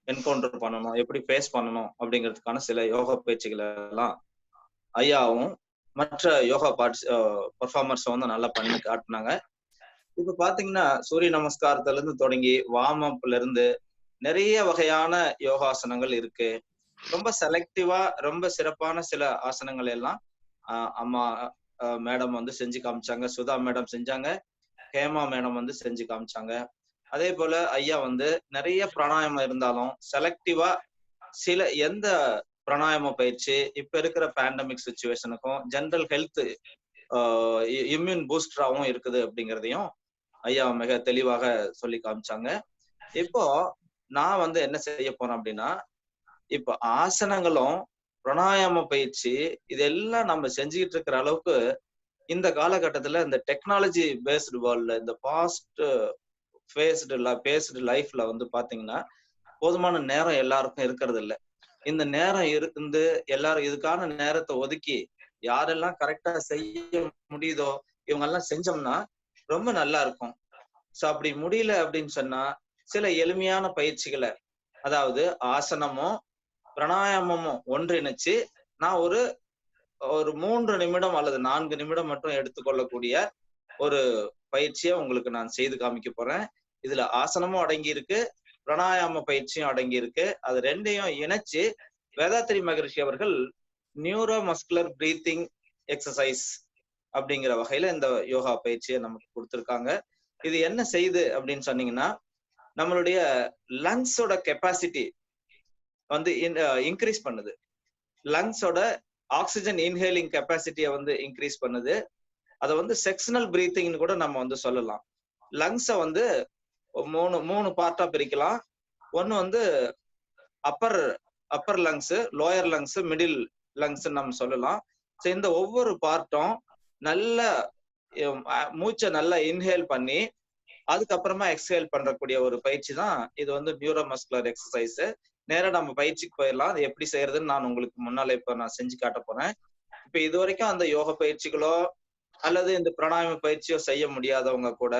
Speaker 8: என்கவுண்டர் பண்ணணும், எப்படி ஃபேஸ் பண்ணணும் அப்படிங்கிறதுக்கான சில யோகா பயிற்சிகள் எல்லாம் ஐயாவும் மற்ற யோகா பர்ஃபார்மர்ஸ் வந்து நல்லா பண்ணி காட்டினாங்க. இப்ப பாத்தீங்கன்னா சூரிய நமஸ்காரத்துல இருந்து தொடங்கி வார்ம் அப்ல இருந்து நிறைய வகையான யோகாசனங்கள் இருக்கு. ரொம்ப செலக்டிவா ரொம்ப சிறப்பான சில ஆசனங்கள் எல்லாம் அம்மா மேடம் வந்து செஞ்சு காமிச்சாங்க. சுதா மேடம் செஞ்சாங்க, ஹேமா மேடம் வந்து செஞ்சு காமிச்சாங்க. அதே போல ஐயா வந்து நிறைய பிராணாயாமம் இருந்தாலும் செலக்டிவா சில எந்த பிராணாயாம பயிற்சி இப்ப இருக்கிற பேண்டமிக் சுச்சுவேஷனுக்கும் ஜெனரல் ஹெல்த் இம்யூன் பூஸ்டராகவும் இருக்குது அப்படிங்கிறதையும் ஐயா மிக தெளிவாக சொல்லி காமிச்சாங்க. இப்போ நான் வந்து என்ன செய்ய போறேன் அப்படின்னா, இப்போ ஆசனங்களும் பிராணாயாம பயிற்சி இதெல்லாம் நம்ம செஞ்சுக்கிட்டு இருக்கிற அளவுக்கு இந்த காலகட்டத்துல இந்த டெக்னாலஜி பேஸ்டு வேர்ல்ட்ல இந்த பாஸ்ட் பேஸ்டு லைஃப்ல வந்து பாத்தீங்கன்னா போதுமான நேரம் எல்லாருக்கும் இருக்கிறது இல்லை. இந்த நேரம் இருந்து எல்லாரும் இதுக்கான நேரத்தை ஒதுக்கி யாரெல்லாம் கரெக்டா செய்ய முடியுதோ இவங்க எல்லாம் செஞ்சோம்னா ரொம்ப நல்லா இருக்கும். சோ அப்படி முடியல அப்படின்னு சொன்னா சில எளிமையான பயிற்சிகளை, அதாவது ஆசனமும் பிராணாயாமமும் ஒன்றிணைச்சு நான் ஒரு 3 நிமிடம் அல்லது 4 நிமிடம் மட்டும் எடுத்துக்கொள்ளக்கூடிய ஒரு பயிற்சியை உங்களுக்கு நான் செய்து காமிக்க போறேன். இதுல ஆசனமும் அடங்கி இருக்கு, பிராணாயாம பயிற்சியும் அடங்கி இருக்கு. அது ரெண்டையும் இணைச்சு வேதாத்ரி மகரிஷி அவர்கள் நியூரோ மஸ்குலர் பிரீத்திங் எக்ஸசைஸ் அப்படிங்கிற வகையில இந்த யோகா பயிற்சியை நமக்கு கொடுத்துருக்காங்க. இது என்ன செய்யுது அப்படின்னு சொன்னீங்கன்னா, நம்மளுடைய லங்ஸோட கெப்பாசிட்டி வந்து இன்க்ரீஸ் பண்ணுது. லங்ஸோட ஆக்சிஜன் இன்ஹேலிங் கெப்பாசிட்டியை வந்து இன்க்ரீஸ் பண்ணுது. அதை வந்து செக்ஷனல் பிரீத்திங்னு கூட நம்ம வந்து சொல்லலாம். லங்ஸை வந்து மூணு பார்ட்டா பிரிக்கலாம். ஒன்னு வந்து upper lungs, lower lungs, middle lungs நம்ம சொல்லலாம். இந்த ஒவ்வொரு பார்ட்டும் நல்ல மூச்சை நல்லா இன்ஹேல் பண்ணி அதுக்கப்புறமா எக்ஸ்ஹேல் பண்றக்கூடிய ஒரு பயிற்சி தான் இது வந்து நியூரோமஸ்குலர் எக்ஸசைஸ். நேரா நம்ம பயிற்சிக்கு போயிடலாம். அது எப்படி செய்யறதுன்னு நான் உங்களுக்கு முன்னால இப்ப நான் செஞ்சு காட்ட போறேன். இப்ப இது வரைக்கும் அந்த யோக பயிற்சிகளோ அல்லது இந்த பிராணாயாம பயிற்சியோ செய்ய முடியாதவங்க கூட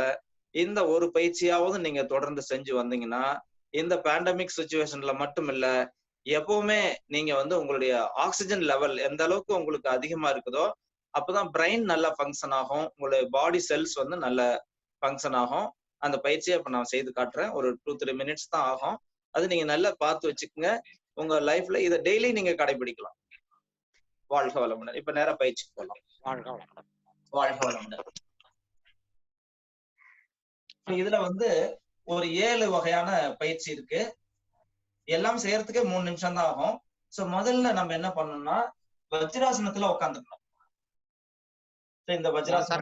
Speaker 8: இந்த ஒரு பயிற்சியாவது நீங்க தொடர்ந்து செஞ்சு வந்தீங்கன்னா இந்த பேண்டமிக் சுச்சுவேஷன்ல மட்டும் இல்ல, எப்பவுமே நீங்க வந்து உங்களுடைய ஆக்சிஜன் லெவல் எந்த அளவுக்கு உங்களுக்கு அதிகமா இருக்குதோ அப்பதான் பிரெயின் நல்லா ஃபங்க்ஷன் ஆகும், உங்களுடைய பாடி செல்ஸ் வந்து நல்ல ஃபங்க்ஷன் ஆகும். அந்த பயிற்சியை இப்ப நான் செய்து காட்டுறேன். ஒரு 2-3 மினிட்ஸ் தான் ஆகும். அது நீங்க நல்லா பார்த்து வச்சுக்கோங்க. உங்க லைஃப்ல இதை டெய்லி நீங்க கடைபிடிக்கலாம். வாழ்க வளமுடன். இப்ப நேரா பயிற்சிக்கு போகலாம்.
Speaker 5: வாழ்க வளமுடன்.
Speaker 8: வாழ்க வளமுடன். இதுல வந்து ஒரு 7 வகையான பயிற்சி இருக்கு. எல்லாம் செய்யறதுக்கு 3 நிமிஷம் தான் ஆகும். சோ முதல்ல நம்ம என்ன பண்ணணும்னா வஜ்ராசனத்துல உட்காந்துக்கணும். இந்த வஜ்ராசன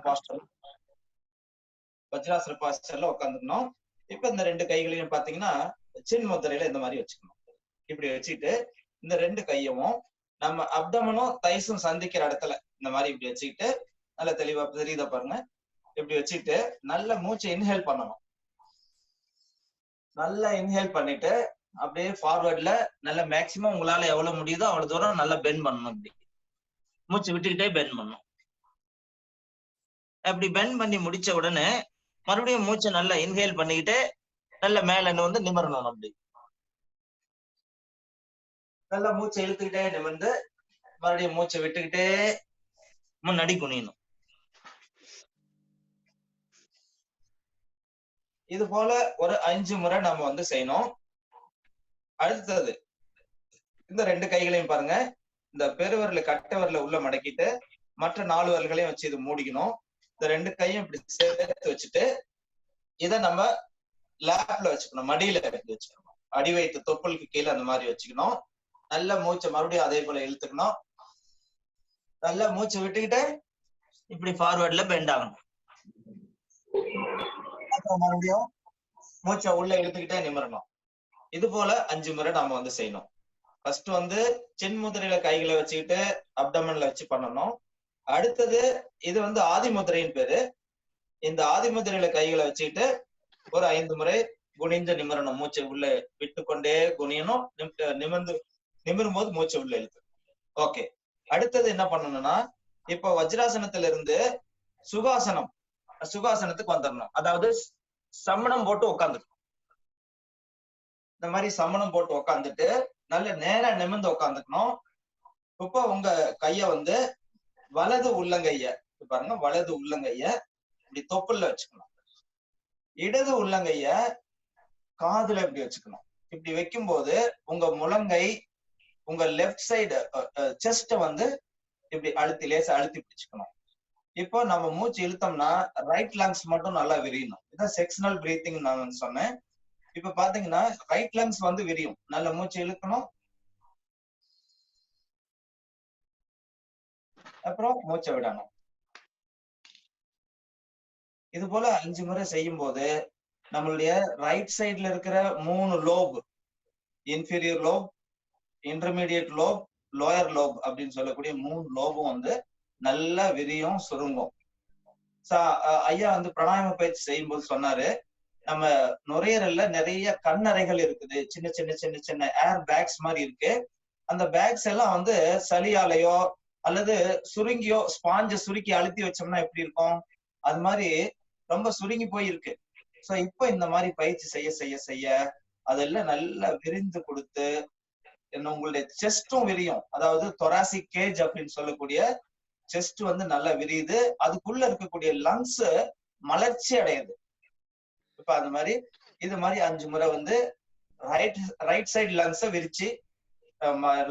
Speaker 8: பாஸ்டர்ல உட்காந்துக்கணும். இப்ப இந்த 2 கைகளையும் பாத்தீங்கன்னா சின் முத்திரையில இந்த மாதிரி வச்சுக்கணும். இப்படி வச்சுட்டு இந்த 2 கையவும் நம்ம அப்டமனும் தைஸும் சந்திக்கிற இடத்துல இந்த மாதிரி இப்படி வச்சுக்கிட்டு நல்ல தெளிவா தெரியுதா பாருங்க. இப்படி வச்சுட்டு நல்ல மூச்சை இன்ஹேல் பண்ணணும். நல்லா இன்ஹேல் பண்ணிட்டு அப்படியே ஃபார்வர்ட்ல நல்ல மேக்சிமம் உங்களால எவ்வளவு முடியுதோ அவ்வளவு தூரம் நல்லா பெண்ட் பண்ணணும். இப்படி மூச்சு விட்டுக்கிட்டே பெண்ட் பண்ணணும். அப்படி பெண்ட் பண்ணி முடிச்ச உடனே மறுபடியும் மூச்சை நல்லா இன்ஹேல் பண்ணிக்கிட்டு நல்ல மேல வந்து நிமிரணும். அப்படி நல்லா மூச்சை இழுத்துக்கிட்டே நிமிர்ந்து மறுபடியும் மூச்சை விட்டுக்கிட்டே முன்னாடி குனியணும். இது போல ஒரு 5 முறை நம்ம வந்து செய்யணும். அடுத்தது இந்த 2 கைகளையும் பாருங்க. இந்த பெருவரல கட்டை விரல உள்ள மடக்கிட்டு மற்ற 4 விரல்களையும் வச்சு இது மூடிக்கணும். இந்த 2 கையும் இப்படி சேர்த்து வச்சுட்டு இதை நம்ம லேப்ல வச்சுக்கணும். மடியில வச்சுக்கணும். அடி வைத்து தொப்புளுக்கு கீழே அந்த மாதிரி வச்சுக்கணும். நல்ல மூச்சை மறுபடியும் அதே போல இழுத்துக்கணும். நல்ல மூச்சை விட்டுக்கிட்டு இப்படி ஃபார்வர்ட்ல பெண்ட் ஆகணும். மறுபடியும் மூச்சை உள்ள இழுத்துக்கிட்டே நிமிரணும். இது போல 5 முறை நாம வந்து செய்யணும். ஃபர்ஸ்ட் வந்து சின் முதிரையில கைகளை வச்சுக்கிட்டு அப்டமன்ல வச்சு பண்ணணும். அடுத்தது இது வந்து ஆதி முதிரையின் பேரு. இந்த ஆதி முதிரையில கைகளை வச்சுக்கிட்டு ஒரு 5 முறை குனிஞ்ச நிமிரணும். மூச்சை உள்ள விட்டு கொண்டே குனியணும். நிமிரும் போது மூச்சை உள்ள இழுத்து. ஓகே, அடுத்தது என்ன பண்ணணும்னா இப்ப வஜ்ராசனத்துல இருந்து சுகாசனத்துக்கு வந்துடணும். அதாவது சமணம் போட்டு உட்காந்துக்கணும். இந்த மாதிரி சமணம் போட்டு உட்காந்துட்டு நல்ல நேரா நிமிர்ந்து உட்காந்துக்கணும். இப்ப உங்க கைய வந்து வலது உள்ளங்கைய பாருங்க, வலது உள்ளங்கைய இப்படி தொப்புல வச்சுக்கணும். இடது உள்ளங்கைய காதுல இப்படி வச்சுக்கணும். இப்படி வைக்கும் போது உங்க முழங்கை உங்க லெஃப்ட் சைடு செஸ்ட வந்து இப்படி லேசா அழுத்தி பிடிச்சுக்கணும். இப்போ நம்ம மூச்சு இழுத்தோம்னா ரைட் லங்ஸ் மட்டும் நல்லா விரியணும். இதான் செக்ஷனல் பிரீத்திங் நான் சொன்னேன். இப்ப பாத்தீங்கன்னா ரைட் லங்ஸ் வந்து விரியும். நல்ல மூச்சு இழுக்கணும். அப்புறம் மூச்சை விடணும். இது போல 5 முறை செய்யும் போது நம்மளுடைய ரைட் சைட்ல இருக்கிற 3 lobe, inferior lobe, intermediate lobe, lower lobe அப்படின்னு சொல்லக்கூடிய 3 லோபும் வந்து நல்லா விரியும், சுருங்கும். ஐயா வந்து பிராணாயாம பயிற்சி செய்யும் போது சொன்னாரு, நம்ம நுரையீரல்ல நிறைய கண்ணறைகள் இருக்குது. சின்ன சின்ன சின்ன சின்ன ஏர் பேக்ஸ் மாதிரி இருக்கு. அந்த பேக்ஸ் எல்லாம் வந்து சளியாலையோ அல்லது சுருங்கியோ ஸ்பாஞ்ச சுருக்கி அழுத்தி வச்சோம்னா எப்படி இருக்கும், அது மாதிரி ரொம்ப சுருங்கி போயிருக்கு. சோ இப்ப இந்த மாதிரி பயிற்சி செய்ய செய்ய செய்ய அதெல்லாம் நல்லா விரிந்து கொடுத்து உங்களுடைய செஸ்டும் விரியும். அதாவது தொராசிக் கேஜ் அப்படின்னு சொல்லக்கூடிய செஸ்ட் வந்து நல்லா விரியுது. அதுக்குள்ள இருக்கக்கூடிய லங்ஸ் மலர்ச்சி அடையுது. இப்ப அந்த மாதிரி இது மாதிரி 5 முறை வந்து ரைட் சைடு லங்ஸ விரிச்சு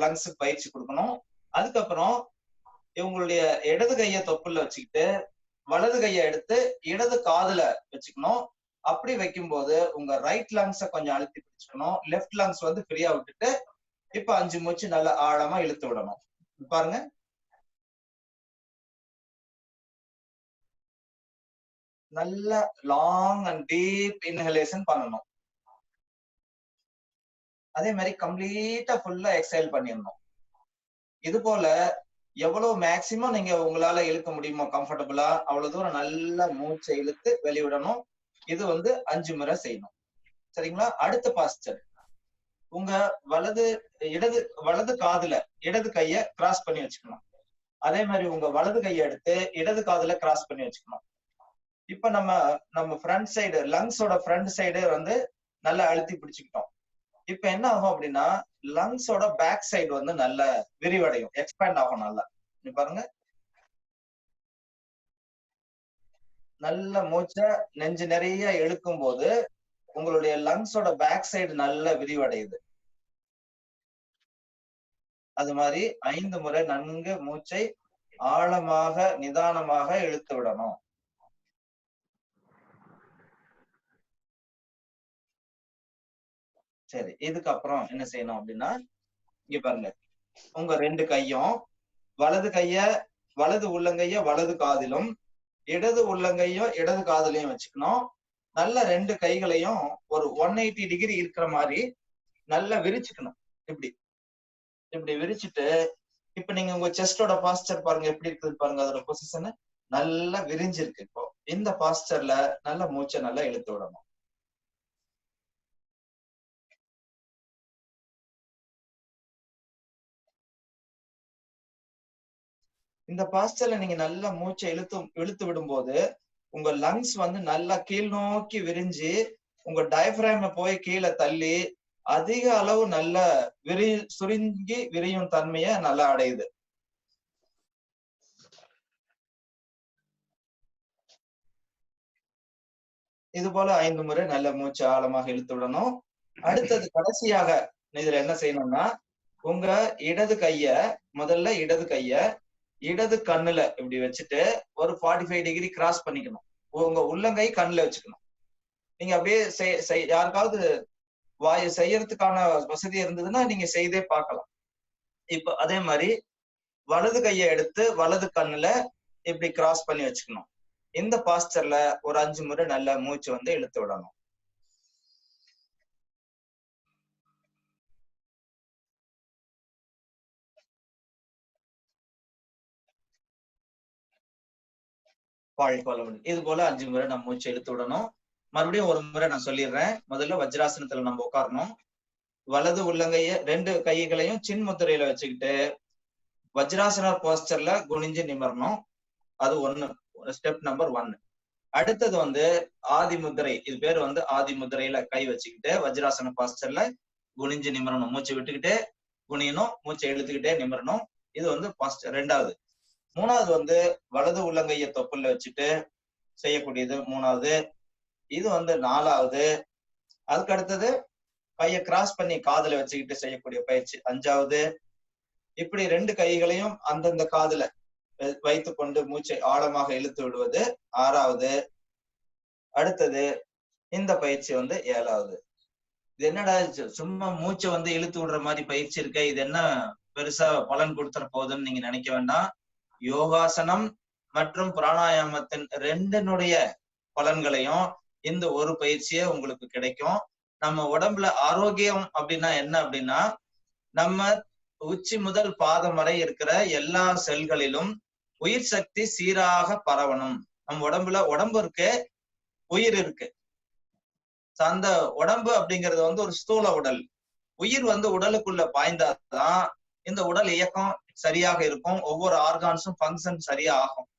Speaker 8: லங்ஸுக்கு பயிற்சி கொடுக்கணும். அதுக்கப்புறம் இவங்களுடைய இடது கைய தொப்புல வச்சுக்கிட்டு வலது கையை எடுத்து இடது காதுல வச்சுக்கணும். அப்படி வைக்கும் போது உங்க ரைட் லங்ஸ கொஞ்சம் அழுத்தி பிடிச்சுக்கணும். லெஃப்ட் லங்ஸ் வந்து ஃப்ரீயா விட்டுட்டு இப்ப 5 மூச்சு நல்லா ஆழமா இழுத்து விடணும். பாருங்க, நல்ல லாங் அண்ட் டீப் இன்ஹலேஷன் பண்ணணும். அதே மாதிரி கம்ப்ளீட்டா ஃபுல்லா எக்ஸைல் பண்ணிடணும். இது போல எவ்வளவு மேக்சிமம் நீங்க உங்களால இழுக்க முடியுமோ கம்ஃபர்டபுளா அவ்வளவு தூரம் நல்லா மூச்சை இழுத்து வெளிவிடணும். இது வந்து 5 முறை செய்யணும். சரிங்களா? அடுத்த பாஸ்டர், உங்க வலது காதுல இடது கைய கிராஸ் பண்ணி வச்சுக்கணும். அதே மாதிரி உங்க வலது கையை எடுத்து இடது காதுல கிராஸ் பண்ணி வச்சுக்கணும். இப்ப நம்ம ஃப்ரண்ட் சைடு லங்ஸோட ஃப்ரண்ட் சைடு வந்து நல்லா அழுத்தி பிடிச்சுக்கிட்டோம். இப்ப என்ன ஆகும் அப்படின்னா லங்ஸோட பேக் சைடு வந்து நல்ல விரிவடையும், எக்ஸ்பேண்ட் ஆகும். நல்லா நீ பாருங்க, நல்ல மூச்சை நெஞ்சு நிறைய இழுக்கும் போது உங்களுடைய லங்ஸோட பேக் சைடு நல்ல விரிவடையுது. அது மாதிரி 5 முறை நன்கு மூச்சை ஆழமாக நிதானமாக இழுத்து விடணும். சரி, இதுக்கப்புறம் என்ன செய்யணும் அப்படின்னா, இங்க பாருங்க, உங்க 2 கையும் வலது உள்ளங்கைய வலது காதிலும் இடது உள்ளங்கையும் இடது காதுலயும் வச்சுக்கணும். நல்ல 2 கைகளையும் ஒரு 180 டிகிரி இருக்கிற மாதிரி நல்லா விரிச்சுக்கணும். இப்படி விரிச்சுட்டு, இப்ப நீங்க உங்க செஸ்டோட பாஸ்டர் பாருங்க எப்படி இருக்குது பாருங்க, அதோட பொசிஷன் நல்லா விரிஞ்சிருக்கு. இப்போ இந்த பாஸ்டர்ல நல்ல மூச்சை நல்லா இழுத்து விடணும். இந்த பாஸ்டர்ல நீங்க நல்லா மூச்சை இழுத்து விடும்போது உங்க லங்ஸ் வந்து நல்லா கீழ் நோக்கி விரிஞ்சு உங்க டயப்ராம போய் கீழே தள்ளி அதிக அளவு நல்ல சுருங்கி விரியும் தன்மையை நல்லா அடையுது. இது போல 5 முறை நல்ல மூச்சு ஆழமாக இழுத்து விடணும். அடுத்தது கடைசியாக இதுல என்ன செய்யணும்னா, உங்க முதல்ல இடது கைய இடது கண்ணுல இப்படி வச்சுட்டு ஒரு 45 டிகிரி கிராஸ் பண்ணிக்கணும். உங்க உள்ளங்கை கண்ணுல வச்சுக்கணும். நீங்க அப்படியே யாருக்காவது செய்யறதுக்கான வசதி இருந்ததுன்னா நீங்க செய்தே பார்க்கலாம். இப்ப அதே மாதிரி வலது கையை எடுத்து வலது கண்ணுல இப்படி கிராஸ் பண்ணி வச்சுக்கணும். இந்த பாஸ்டர்ல ஒரு 5 முறை நல்ல மூச்சு வந்து இழுத்து விடணும். இது போல 5 முறை நம்ம மூச்சு இழுத்து விடணும். மறுபடியும் ஒரு முறை நான் சொல்லிடுறேன். முதல்ல வஜ்ராசனத்துல நம்ம உட்காரணும். வலது உள்ளங்கைய 2 கைகளையும் சின் முத்திரையில வச்சுக்கிட்டு வஜ்ராசன போஸ்டர்ல குனிஞ்சு நிமிரணும். அது ஸ்டெப் நம்பர் 1. அடுத்தது வந்து ஆதி முத்திரை. இது பேர் வந்து ஆதி முத்திரையில கை வச்சுக்கிட்டு வஜ்ராசன பாஸ்டர்ல குனிஞ்சு நிமிரணும். மூச்சு விட்டுக்கிட்டே குனியணும், மூச்சை இழுத்துக்கிட்டே நிமிரணும். இது வந்து பாஸ்டர் 2வது. 3வது வந்து வலது உள்ளங்கைய தொப்புல வச்சுட்டு செய்யக்கூடியது 3வது. இது வந்து 4வது. அதுக்கு அடுத்தது கையை கிராஸ் பண்ணி காதுல வச்சுக்கிட்டு செய்யக்கூடிய பயிற்சி 5வது. இப்படி 2 கைகளையும் அந்தந்த காதுல வைத்து கொண்டு மூச்சை ஆழமாக இழுத்து விடுவது 6வது. அடுத்தது இந்த பயிற்சி வந்து 7வது. இது என்னடா சும்மா மூச்சை வந்து இழுத்து விடுற மாதிரி பயிற்சி இருக்க, இது என்ன பெருசா பலன் கொடுத்துற போகுதுன்னு நீங்க நினைக்க வேண்டாம். யோகாசனம் மற்றும் பிராணாயாமத்தின் 2னுடைய பலன்களையும் இந்த ஒரு பயிற்சியே உங்களுக்கு கிடைக்கும். நம்ம உடம்புல ஆரோக்கியம் அப்படின்னா என்ன அப்படின்னா, நம்ம உச்சி முதல் பாதம் வரை இருக்கிற எல்லா செல்களிலும் உயிர் சக்தி சீராக பரவணும். நம்ம உடம்பு இருக்கு, உயிர் இருக்கு. அந்த உடம்பு அப்படிங்கிறது வந்து ஒரு ஸ்தூல உடல். உயிர் வந்து உடலுக்குள்ள பாய்ந்தாதான் இந்த உடல் இயக்கம் சரியாக இருக்கும். ஒவ்வொரு ஆர்கான்ஸும் ஃபங்க்ஷன் சரியா ஆகும்.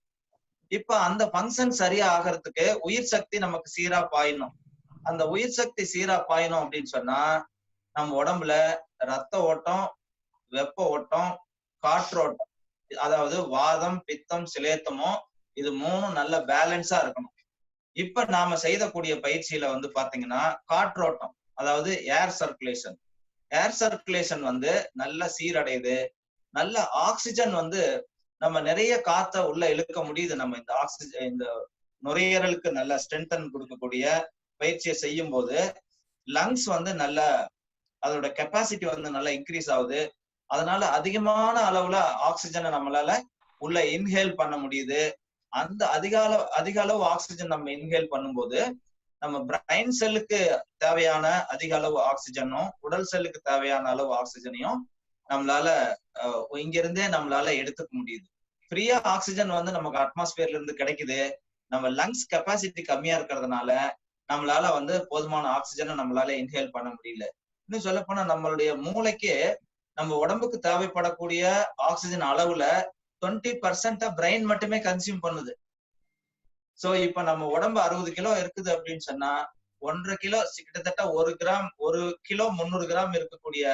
Speaker 8: இப்ப அந்த ஃபங்க்ஷன் சரியா ஆகிறதுக்கு உயிர் சக்தி நமக்கு சீரா பாயணும். அந்த உயிர் சக்தி சீரா பாயணும் அப்படின்னு சொன்னா நம்ம உடம்புல ரத்த ஓட்டம், வெப்ப ஓட்டம், காற்றோட்டம், அதாவது வாதம், பித்தம், சிலேத்தமும் இது 3 நல்ல பேலன்ஸா இருக்கணும். இப்ப நாம செய்யக்கூடிய பயிற்சியில வந்து பாத்தீங்கன்னா காற்றோட்டம், அதாவது ஏர் சர்க்குலேஷன் வந்து நல்ல சீரடையுது. நல்ல ஆக்சிஜன் வந்து நம்ம நிறைய காத்த உள்ள இழுக்க முடியுது. நம்ம இந்த ஆக்சிஜன் இந்த நுரையீரலுக்கு நல்ல ஸ்ட்ரென்தன் கொடுக்கக்கூடிய பயிற்சியை செய்யும் போது லங்ஸ் வந்து நல்ல அதோட கெப்பாசிட்டி வந்து நல்லா இன்க்ரீஸ் ஆகுது. அதனால அதிகமான அளவுல ஆக்சிஜனை நம்மளால உள்ள இன்ஹேல் பண்ண முடியுது. அந்த அதிக அளவு ஆக்சிஜன் நம்ம இன்ஹேல் பண்ணும்போது நம்ம பிரைன் செல்லுக்கு தேவையான அதிக அளவு ஆக்சிஜனும் உடல் செல்லுக்கு தேவையான அளவு ஆக்சிஜனையும் நம்மளால இங்கிருந்தே நம்மளால எடுத்துக்க முடியுது. ஃப்ரீயா ஆக்சிஜன் வந்து நமக்கு அட்மாஸ்பியர்ல இருந்து கிடைக்குது. நம்ம லங்ஸ் கெப்பாசிட்டி கம்மியா இருக்கிறதுனால நம்மளால வந்து போதுமான ஆக்சிஜனை நம்மளால இன்ஹேல் பண்ண முடியல. இன்னும் சொல்ல போனா நம்மளுடைய மூளைக்கு நம்ம உடம்புக்கு தேவைப்படக்கூடிய ஆக்சிஜன் அளவுல 20% பிரெயின் மட்டுமே கன்சியூம் பண்ணுது. சோ இப்ப நம்ம உடம்பு 60 கிலோ இருக்குது அப்படின்னு சொன்னா 1.5 கிலோ கிட்டத்தட்ட 1 கிலோ 300 கிராம் இருக்கக்கூடிய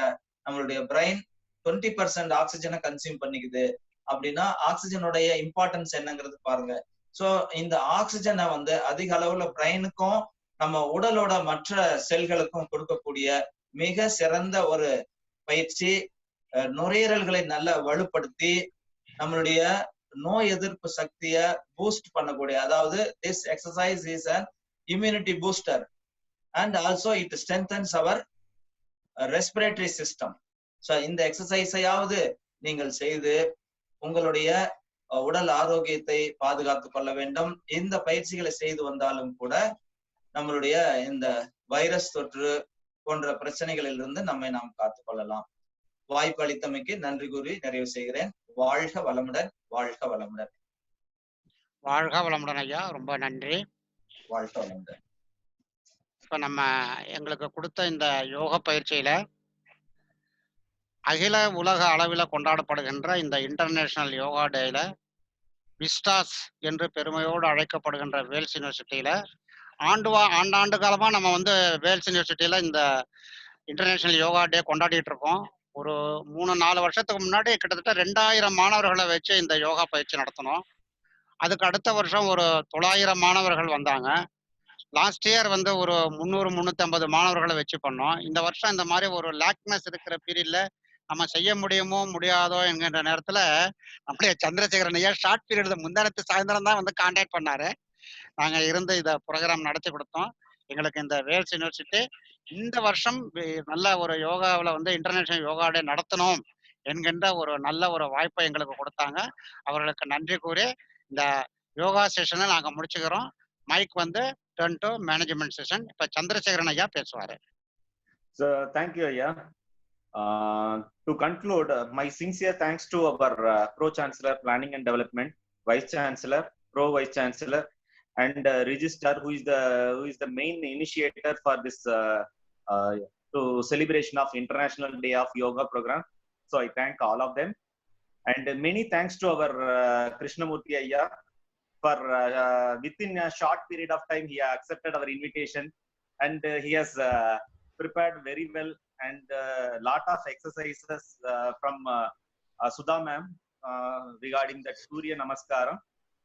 Speaker 8: நம்மளுடைய பிரெயின் 20% ஆக்சிஜனை கன்சியூம் பண்ணிக்குது. அப்படின்னா ஆக்சிஜனுடைய இம்பார்ட்டன்ஸ் என்னங்கிறது பாருங்க. சோ இந்த ஆக்சிஜனை வந்து அதிக அளவுல பிரெயினுக்கும் நம்ம உடலோட மற்ற செல்களுக்கும் கொடுக்கக்கூடிய மிக சிறந்த ஒரு பயிற்சி நுரையீரல்களை நல்லா வலுப்படுத்தி நம்மளுடைய நோய் எதிர்ப்பு சக்தியை பூஸ்ட் பண்ணக்கூடிய, அதாவது this exercise is an immunity booster and also it strengthens our respiratory system. So இந்த எக்ஸசைஸையாவது நீங்கள் செய்து உங்களுடைய உடல் ஆரோக்கியத்தை பாதுகாத்துக் கொள்ள வேண்டும். இந்த பயிற்சிகளை செய்து வந்தாலும் கூட நம்மளுடைய இந்த வைரஸ் தொற்று போன்ற பிரச்சனைகளில் இருந்து நம்மை நாம் காத்துக் கொள்ளலாம். வாய்ப்பு அளித்தமைக்கு நன்றி கூறி நிறைவு செய்கிறேன். வாழ்க வளமுடன், வாழ்க வளமுடன்.
Speaker 5: வாழ்க வளமுடன் ஐயா, ரொம்ப நன்றி.
Speaker 8: வாழ்க வளமுடன்.
Speaker 5: இப்ப நம்ம எங்களுக்கு கொடுத்த இந்த யோக பயிற்சியில அகில உலக அளவில் கொண்டாடப்படுகின்ற இந்த இன்டர்நேஷனல் யோகா டேல விஸ்டாஸ் என்று பெருமையோடு அழைக்கப்படுகின்ற வேல்ஸ் யூனிவர்சிட்டியில ஆண்டாண்டு காலமா நம்ம வேல்ஸ் யூனிவர்சிட்டியில இந்த இன்டர்நேஷனல் யோகா டே கொண்டாடிட்டு இருக்கோம். ஒரு 3-4 வருஷத்துக்கு முன்னாடி கிட்டத்தட்ட 2000 மாணவர்களை வச்சு இந்த யோகா பயிற்சி நடத்தணும். அதுக்கு அடுத்த வருஷம் ஒரு 900 மாணவர்கள் வந்தாங்க. லாஸ்ட் இயர் ஒரு 300-350 மாணவர்களை வச்சு பண்ணோம். இந்த வருஷம் இந்த மாதிரி ஒரு லாக்னஸ் இருக்கிற பீரியட்ல நம்ம செய்ய முடியுமோ முடியாதோ என்கின்ற நேரத்துல நம்முடைய சந்திரசேகரன் ஐயா ஷார்ட் பீரியட் முந்தானத்து சாயந்தரம் தான் கான்டாக்ட் பண்ணாரு. நாங்க இருந்து இதை ப்ரோக்ராம் நடத்தி கொடுத்தோம். எங்களுக்கு இந்த வேல்ஸ் யூனிவர்சிட்டி இந்த வருஷம் நல்ல ஒரு யோகாவில் இன்டர்நேஷனல் யோகா டே நடத்தணும் என்கின்ற ஒரு நல்ல ஒரு வாய்ப்பை எங்களுக்கு கொடுத்தாங்க. அவர்களுக்கு நன்றி கூறி இந்த யோகா செஷனை நாங்கள் முடிச்சுக்கிறோம். Mic turn to management session. இப்போ சந்திரசேகரன் ஐயா பேசுவாரு.
Speaker 1: So thank you, Aya. To conclude, my sincere thanks to our Pro Chancellor Planning and Development, Vice Chancellor, Pro Vice Chancellor, and Registrar, who is the main initiator for this to celebration of International Day of Yoga program. So I thank all of them, and many thanks to our Krishnamurthy Ayya for within a short period of time he accepted our invitation, and he has prepared very well, and lot of exercises from Sudha ma'am regarding the Surya Namaskaram,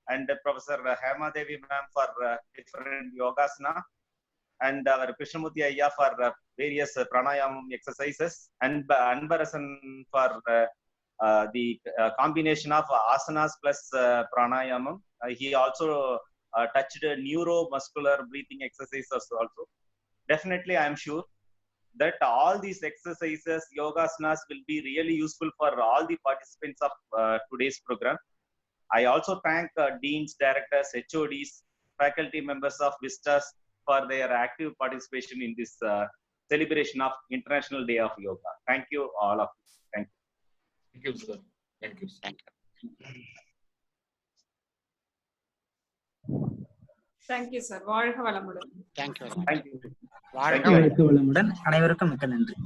Speaker 1: and Professor Hema Devi ma'am for different yogasana, and our Krishnamurthy Ayya for various pranayama exercises, and Anbarasan for the combination of asanas plus pranayama. He also touched neuromuscular breathing exercises also. Definitely, I am sure that all these exercises, yogasanas, will be really useful for all the participants of today's program. I also thank deans, directors, HODs, faculty members of Vistas for their active participation in this celebration of International Day of Yoga. Thank you, all of you. Thank you.
Speaker 2: Thank you, sir. Thank you.
Speaker 5: Thank you.
Speaker 7: Thank you, sir. வாழ்க வளமுடன்.
Speaker 5: Thank you.
Speaker 1: Thank you.
Speaker 5: வாழ்க
Speaker 1: Thank you.
Speaker 5: வளமுடன்.
Speaker 9: வளமுடன். அனைவருக்கும் மிக்க நன்றி.